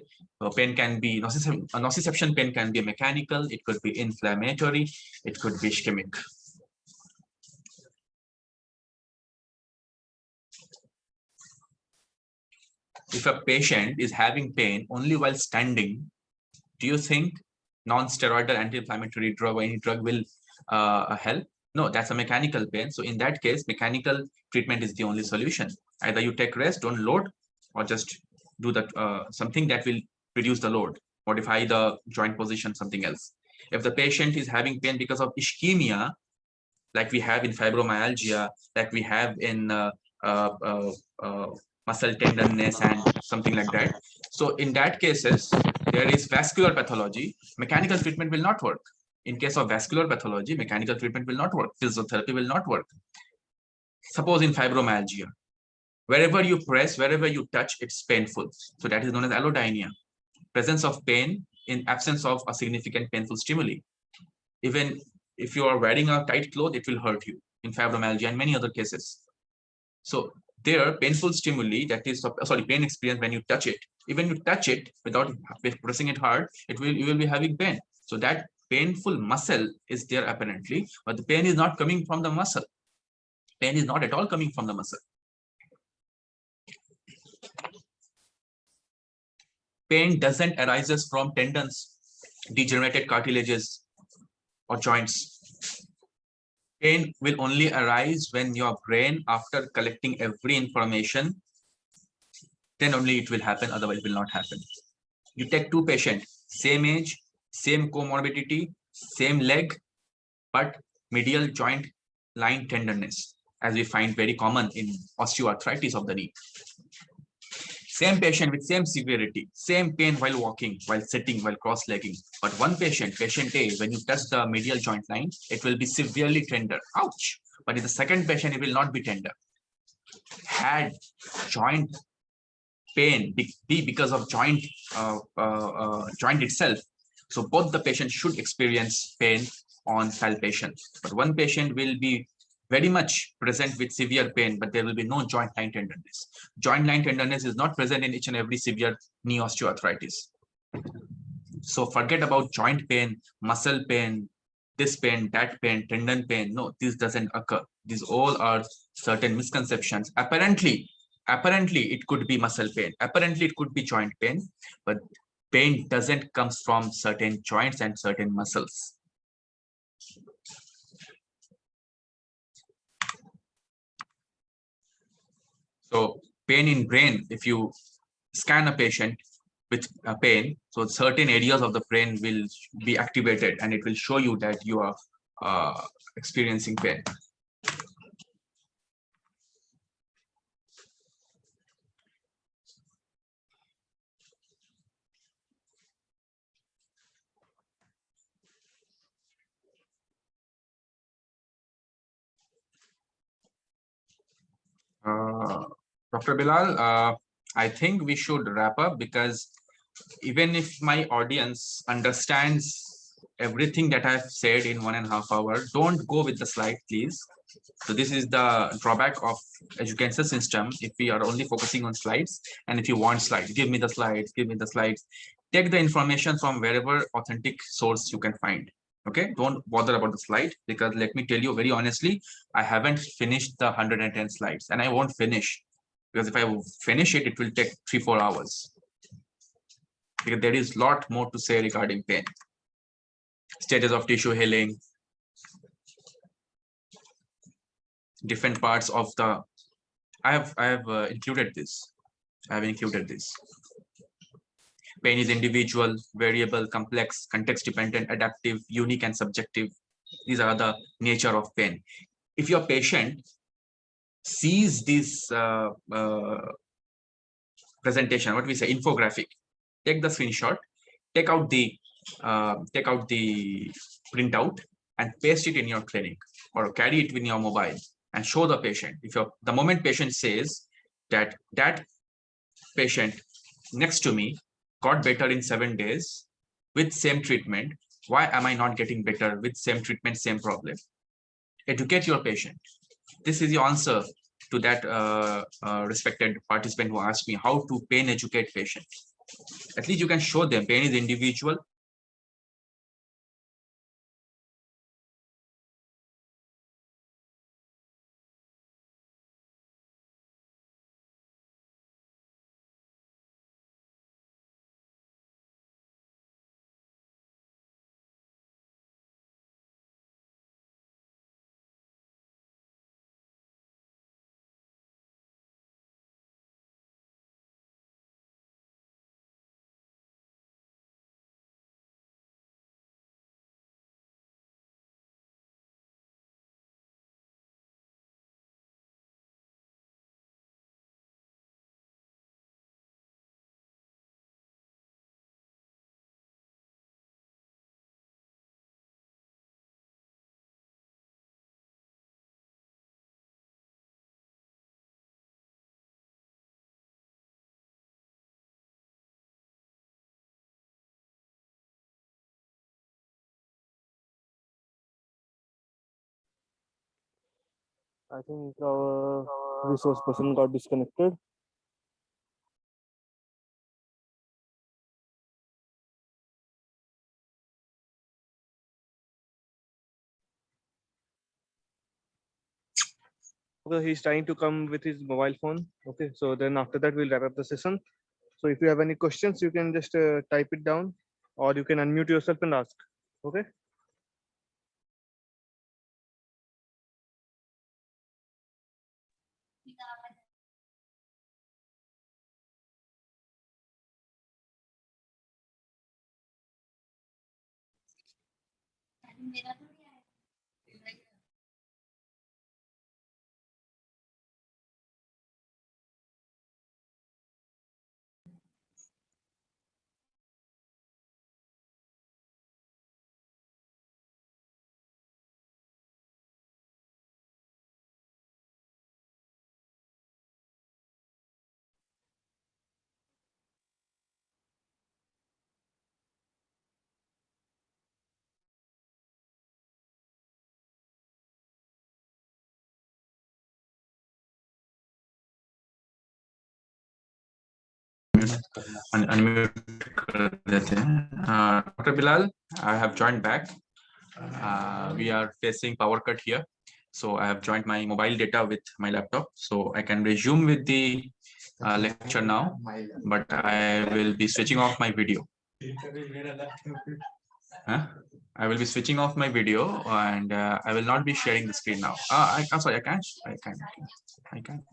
Pain can be nociception pain can be mechanical, it could be inflammatory, it could be ischemic. If a patient is having pain only while standing, do you think non-steroidal anti-inflammatory drug or any drug will help? No, that's a mechanical pain. So in that case, mechanical treatment is the only solution. Either you take rest, don't load, or just do that something that will reduce the load, modify the joint position, something else. If the patient is having pain because of ischemia, like we have in fibromyalgia, like we have in muscle tenderness and something like that. So in that cases, there is vascular pathology, mechanical treatment will not work. In case of vascular pathology, mechanical treatment will not work, physiotherapy will not work. Suppose in fibromyalgia, wherever you press, wherever you touch, it's painful. So that is known as allodynia, presence of pain in absence of a significant painful stimuli. Even if you are wearing a tight cloth, it will hurt you in fibromyalgia and many other cases. So there, painful stimuli, that is, pain experience when you touch it. Even you touch it without pressing it hard, you will be having pain. So that painful muscle is there apparently, but the pain is not coming from the muscle. Pain is not at all coming from the muscle. Pain doesn't arises from tendons, degenerated cartilages, or joints. Pain will only arise when your brain, after collecting every information, then only it will happen, otherwise it will not happen. You take two patients, same age, same comorbidity, same leg, but medial joint line tenderness, as we find very common in osteoarthritis of the knee. Same patient with same severity, same pain while walking, while sitting, while cross-legging. But one patient, patient A, when you touch the medial joint line, it will be severely tender. Ouch! But in the second patient, it will not be tender. Had joint pain be because of joint itself. So both the patients should experience pain on palpation. But one patient will be very much present with severe pain, but there will be no joint line tenderness. Joint line tenderness is not present in each and every severe knee osteoarthritis. So forget about joint pain, muscle pain, this pain, that pain, tendon pain. No, this doesn't occur. These all are certain misconceptions. Apparently it could be muscle pain. Apparently it could be joint pain, but pain doesn't comes from certain joints and certain muscles. So pain in brain, if you scan a patient with pain, so certain areas of the brain will be activated and it will show you that you are experiencing pain. Dr. Bilal, I think we should wrap up, because even if my audience understands everything that I've said in 1.5 hours, don't go with the slide, please. So this is the drawback of education system. If we are only focusing on slides, and if you want slides, give me the slides, give me the slides. Take the information from wherever authentic source you can find. Okay, don't bother about the slide, because let me tell you very honestly, I haven't finished the 110 slides, and I won't finish, because if I finish it, it will take 3-4 hours. Because there is a lot more to say regarding pain, stages of tissue healing, different parts of the. I have included this. I have included this. Pain is individual, variable, complex, context dependent, adaptive, unique, and subjective. These are the nature of pain. If your patient sees this presentation, what we say, infographic, take the screenshot, take out the printout and paste it in your clinic, or carry it in your mobile and show the patient. If the moment patient says that patient next to me got better in 7 days with same treatment, why am I not getting better with same treatment, same problem? Educate your patient. This is your answer to that respected participant who asked me how to pain educate patients. At least you can show them pain is individual. I think our resource person got disconnected. Okay, he's trying to come with his mobile phone. Okay, so then after that we'll wrap up the session. So if you have any questions, you can just type it down, or you can unmute yourself and ask. Okay. Unmute. Dr. Bilal, I have joined back. We are facing power cut here. So I have joined my mobile data with my laptop. So I can resume with the lecture now, but I will be switching off my video. Huh? I will be switching off my video and I will not be sharing the screen now. I'm sorry, I can't. I can.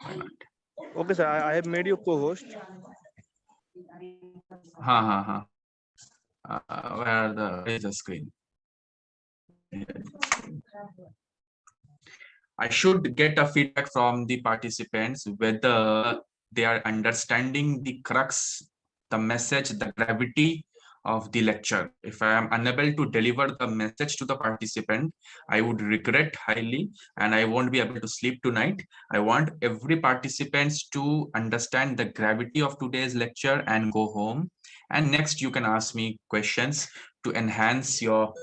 Why not? Okay, sir. I have made you co-host. Where is the screen? I should get a feedback from the participants whether they are understanding the crux, the message, the gravity of the lecture. If I am unable to deliver the message to the participant, I would regret highly and I won't be able to sleep tonight. I want every participant to understand the gravity of today's lecture and go home. And next you can ask me questions to enhance your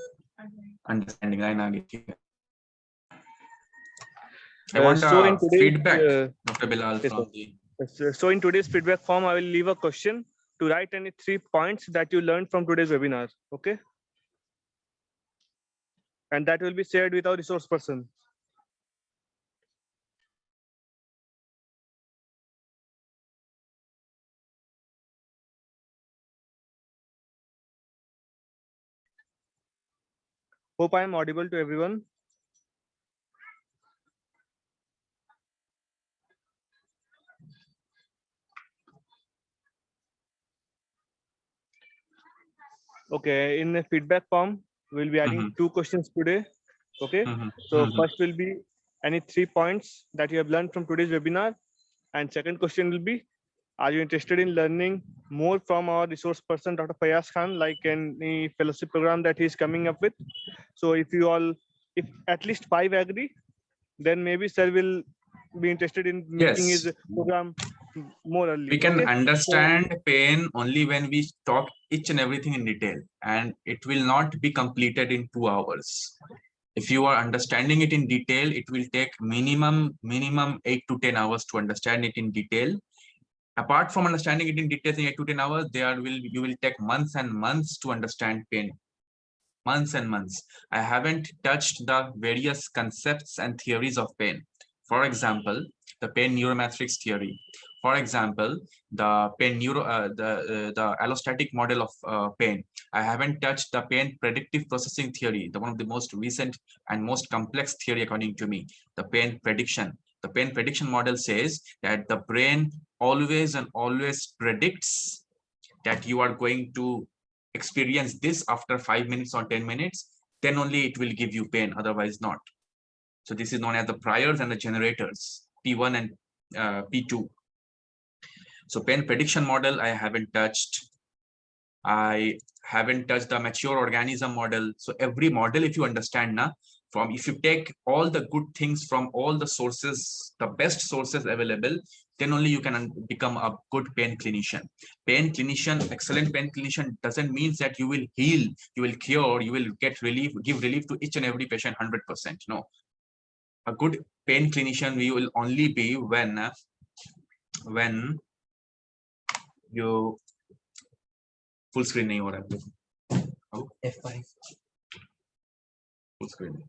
understanding. I want So in today's feedback, Dr. Bilal, yes, from the. so in today's feedback form, I will leave a question to write any 3 points that you learned from today's webinar. Okay. And that will be shared with our resource person. Hope I am audible to everyone. Okay, in the feedback form, we'll be adding 2 questions today. Okay, so first will be any 3 points that you have learned from today's webinar, and second question will be, are you interested in learning more from our resource person, Dr. Faiyaz Khan, like any fellowship program that he's coming up with? So if at least 5 agree, then maybe sir will be interested in making his program more early. We can understand pain only when we talk each and everything in detail, and it will not be completed in 2 hours. If you are understanding it in detail, it will take minimum 8 to 10 hours to understand it in detail. Apart from understanding it in detail in 8 to 10 hours, you will take months and months to understand pain. Months and months. I haven't touched the various concepts and theories of pain. For example, the pain neuromatrix theory. For example, the the allostatic model of pain. I haven't touched the pain predictive processing theory, the one of the most recent and most complex theory according to me, the pain prediction. The pain prediction model says that the brain always and always predicts that you are going to experience this after 5 minutes or 10 minutes, then only it will give you pain, otherwise not. So this is known as the priors and the generators, P1 and P2. So pain prediction model, I haven't touched. I haven't touched the mature organism model. So every model, if you understand now, if you take all the good things from all the sources, the best sources available, then only you can become a good pain clinician. Pain clinician, excellent pain clinician doesn't mean that you will heal, you will cure, you will get relief, give relief to each and every patient 100%. No. A good pain clinician you will only be when you full screen nahi ho raha hai. F5 full screen.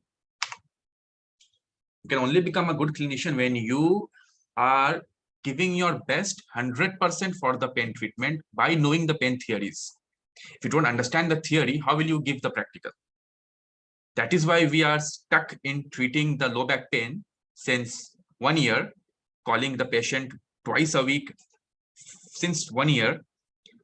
You can only become a good clinician when you are giving your best 100% for the pain treatment by knowing the pain theories. If you don't understand the theory, how will you give the practical? That is why we are stuck in treating the low back pain since 1 year, calling the patient twice a week since 1 year,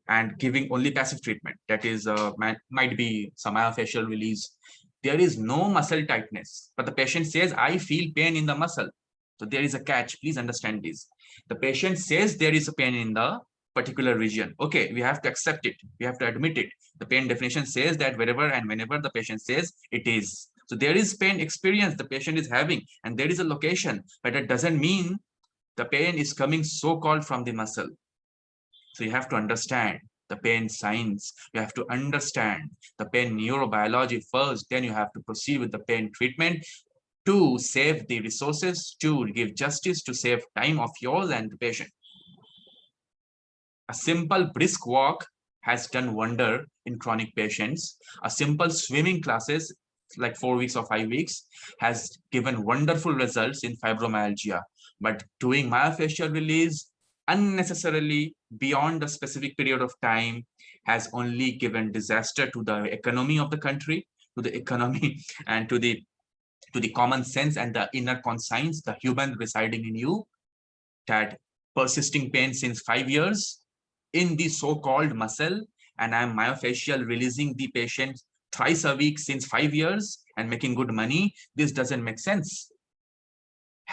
and giving only passive treatment. That is might be some myofascial release. There is no muscle tightness, but the patient says, I feel pain in the muscle. So there is a catch. Please understand this. The patient says there is a pain in the particular region. Okay, we have to accept it. We have to admit it. The pain definition says that wherever and whenever the patient says it is. So there is pain experience the patient is having, and there is a location, but it doesn't mean the pain is coming so-called from the muscle. So you have to understand the pain science. You have to understand the pain neurobiology first. Then you have to proceed with the pain treatment to save the resources, to give justice, to save time of yours and the patient. A simple brisk walk has done wonder in chronic patients. A simple swimming classes like 4 weeks or 5 weeks has given wonderful results in fibromyalgia. But doing myofascial release unnecessarily beyond a specific period of time has only given disaster to the economy of the country, to the economy and to the common sense and the inner conscience, the human residing in you, that persisting pain since 5 years in the so-called muscle, and I'm myofascial releasing the patient thrice a week since 5 years and making good money. This doesn't make sense.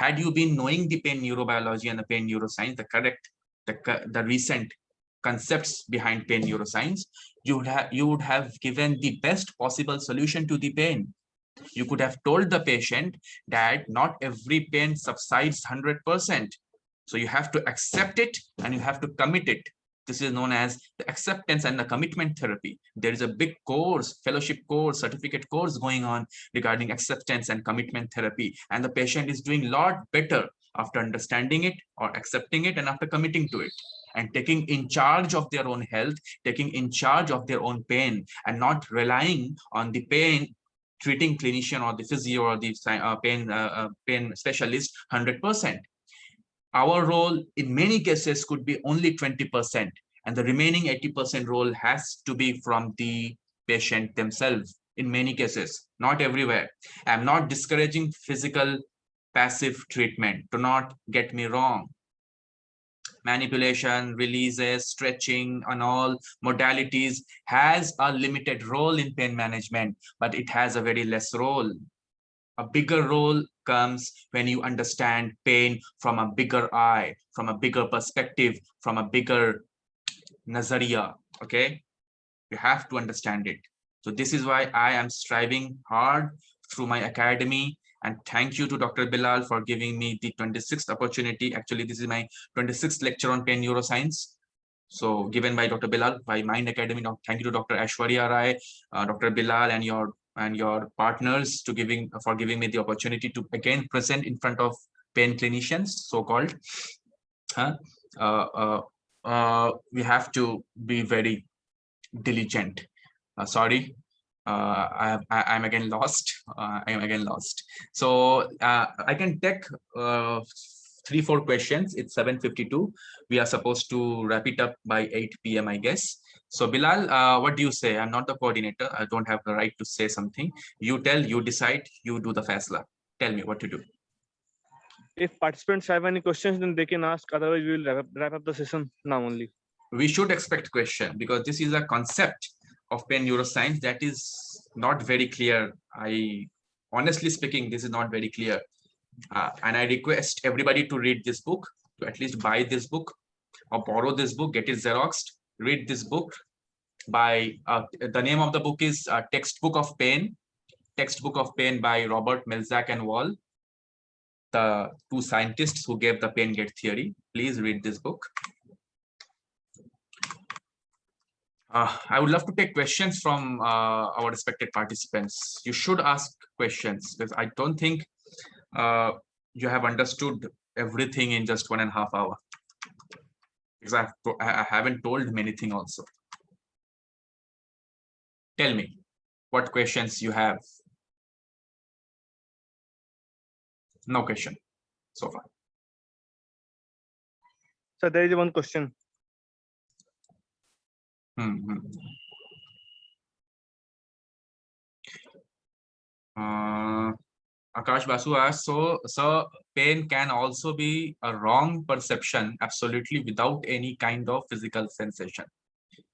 Had you been knowing the pain neurobiology and the pain neuroscience, the recent concepts behind pain neuroscience, you would have given the best possible solution to the pain. You could have told the patient that not every pain subsides 100%. So you have to accept it and you have to commit it. This is known as the acceptance and the commitment therapy. There is a big course, fellowship course, certificate course going on regarding acceptance and commitment therapy. And the patient is doing a lot better after understanding it or accepting it and after committing to it and taking in charge of their own health, taking in charge of their own pain and not relying on the pain treating clinician or the physio or the pain specialist 100%. Our role in many cases could be only 20%, and the remaining 80% role has to be from the patient themselves in many cases, not everywhere. I'm not discouraging physical passive treatment. Do not get me wrong. Manipulation, releases, stretching, and all modalities has a limited role in pain management, but it has a very less role. A bigger role comes when you understand pain from a bigger eye, from a bigger perspective, from a bigger nazariya, okay? You have to understand it. So this is why I am striving hard through my academy. And thank you to Dr. Bilal for giving me the 26th opportunity. Actually, this is my 26th lecture on pain neuroscience. So given by Dr. Bilal, by Mind Academy. Thank you to Dr. Aishwarya Rai, Dr. Bilal and your partners for giving me the opportunity to again present in front of pain clinicians, so-called. We have to be very diligent. Sorry, I'm again lost. I'm again lost. So I can take 3-4 questions. It's 7:52. We are supposed to wrap it up by 8 p.m. I guess. So Bilal, what do you say? I'm not the coordinator. I don't have the right to say something. You tell, you decide, you do the fasla. Tell me what to do. If participants have any questions, then they can ask. Otherwise, we will wrap up the session now only. We should expect question because this is a concept of pain neuroscience that is not very clear. Honestly speaking, this is not very clear. And I request everybody to read this book, to at least buy this book or borrow this book, get it xeroxed, read this book. By the name of the book is Textbook of Pain by Robert Melzack and Wall, the two scientists who gave the pain gate theory. Please read this book. I would love to take questions from our respected participants. You should ask questions because I don't think you have understood everything in just 1.5 hours. Because I haven't told many things also. Tell me what questions you have. No question so far. So there is one question. Akash Basu asks, so pain can also be a wrong perception, absolutely without any kind of physical sensation.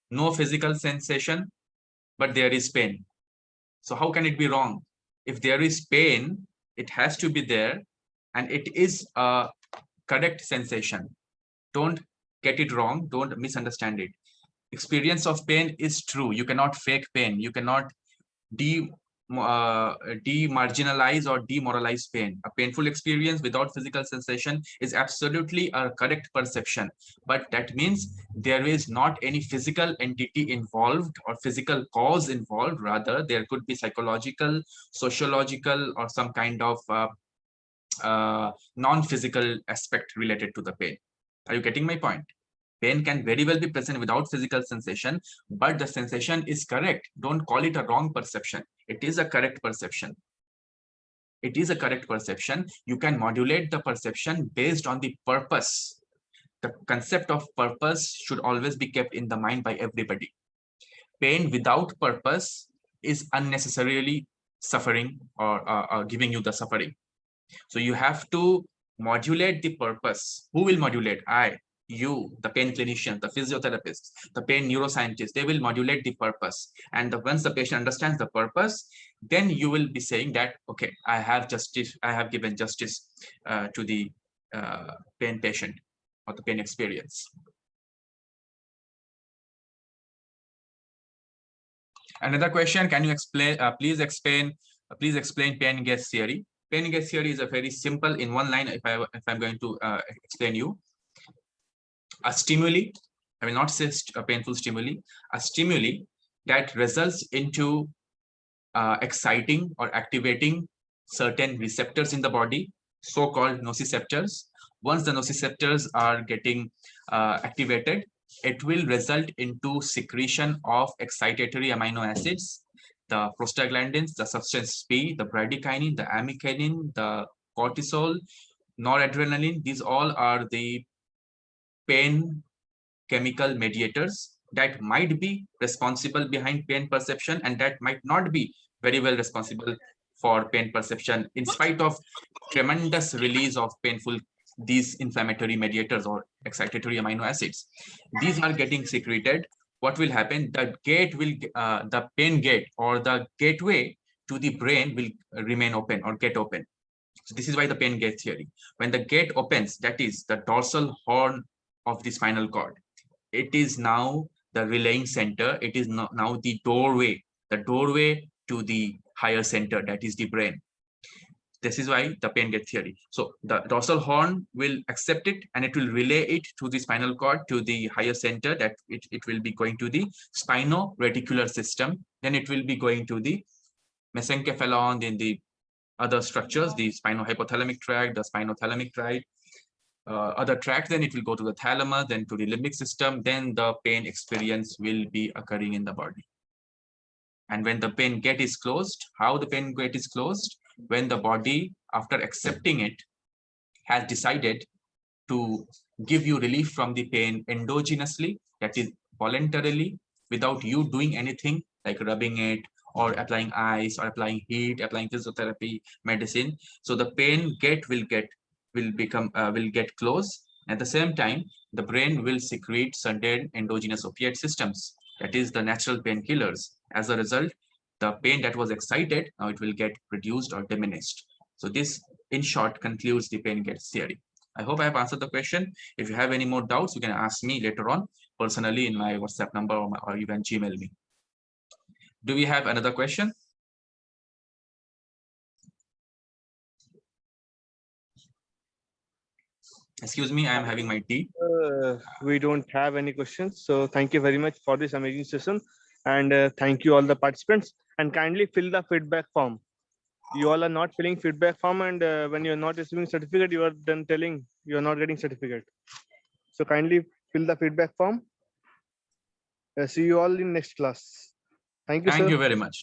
No physical sensation, but there is pain. So how can it be wrong? If there is pain, it has to be there, and it is a correct sensation. Don't get it wrong. Don't misunderstand it. Experience of pain is true. You cannot fake pain. You cannot demarginalize or demoralize pain. A painful experience without physical sensation is absolutely a correct perception, but that means there is not any physical entity involved or physical cause involved. Rather, there could be psychological, sociological, or some kind of non-physical aspect related to the pain. Are you getting my point? Pain can very well be present without physical sensation, but the sensation is correct. Don't call it a wrong perception. It is a correct perception. It is a correct perception. You can modulate the perception based on the purpose. The concept of purpose should always be kept in the mind by everybody. Pain without purpose is unnecessarily suffering or giving you the suffering. So you have to modulate the purpose. Who will modulate? I, you, the pain clinician, the physiotherapist, the pain neuroscientist. They will modulate the purpose. And once the patient understands the purpose, then you will be saying that, okay, I have justice, I have given justice to the pain patient or the pain experience. Another question, can you explain, please explain pain gauge theory. Pain gauge theory is a very simple, in one line, if I'm going to explain you. A stimuli, I will not say a painful stimuli, a stimuli that results into exciting or activating certain receptors in the body, so-called nociceptors. Once the nociceptors are getting activated, it will result into secretion of excitatory amino acids, the prostaglandins, the substance P, the bradykinin, the amikinin, the cortisol, noradrenaline. These all are the pain chemical mediators that might be responsible behind pain perception, and that might not be very well responsible for pain perception in spite of tremendous release of these inflammatory mediators or excitatory amino acids. These are getting secreted. What will happen? The pain gate or the gateway to the brain will remain open or get open. So this is why the pain gate theory. When the gate opens, that is the dorsal horn of the spinal cord, it is now the relaying center. It is now the doorway to the higher center, that is the brain. This is why the pain gate theory. So the dorsal horn will accept it and it will relay it to the spinal cord, to the higher center, that it will be going to the spino-reticular system. Then it will be going to the mesencephalon, then the other structures, the spino-hypothalamic tract, the spinothalamic tract, other tracks, then it will go to the thalamus, then to the limbic system, then the pain experience will be occurring in the body. And when the pain gate is closed, how the pain gate is closed? When the body, after accepting it, has decided to give you relief from the pain endogenously, that is voluntarily, without you doing anything like rubbing it or applying ice or applying heat, applying physiotherapy, medicine. So the pain gate will get closed. At the same time, the brain will secrete certain endogenous opiate systems, that is the natural painkillers. As a result, the pain that was excited, now it will get reduced or diminished. So this, in short, concludes the pain gate theory. I hope I have answered the question. If you have any more doubts, you can ask me later on personally in my WhatsApp number or even Gmail me. Do we have another question? Excuse me, I am having my tea. We don't have any questions. So thank you very much for this amazing session. And thank you all the participants. And kindly fill the feedback form. You all are not filling feedback form, and when you're not receiving certificate, you are then telling you are not getting certificate. So kindly fill the feedback form. See you all in next class. Thank you, sir. Thank you very much.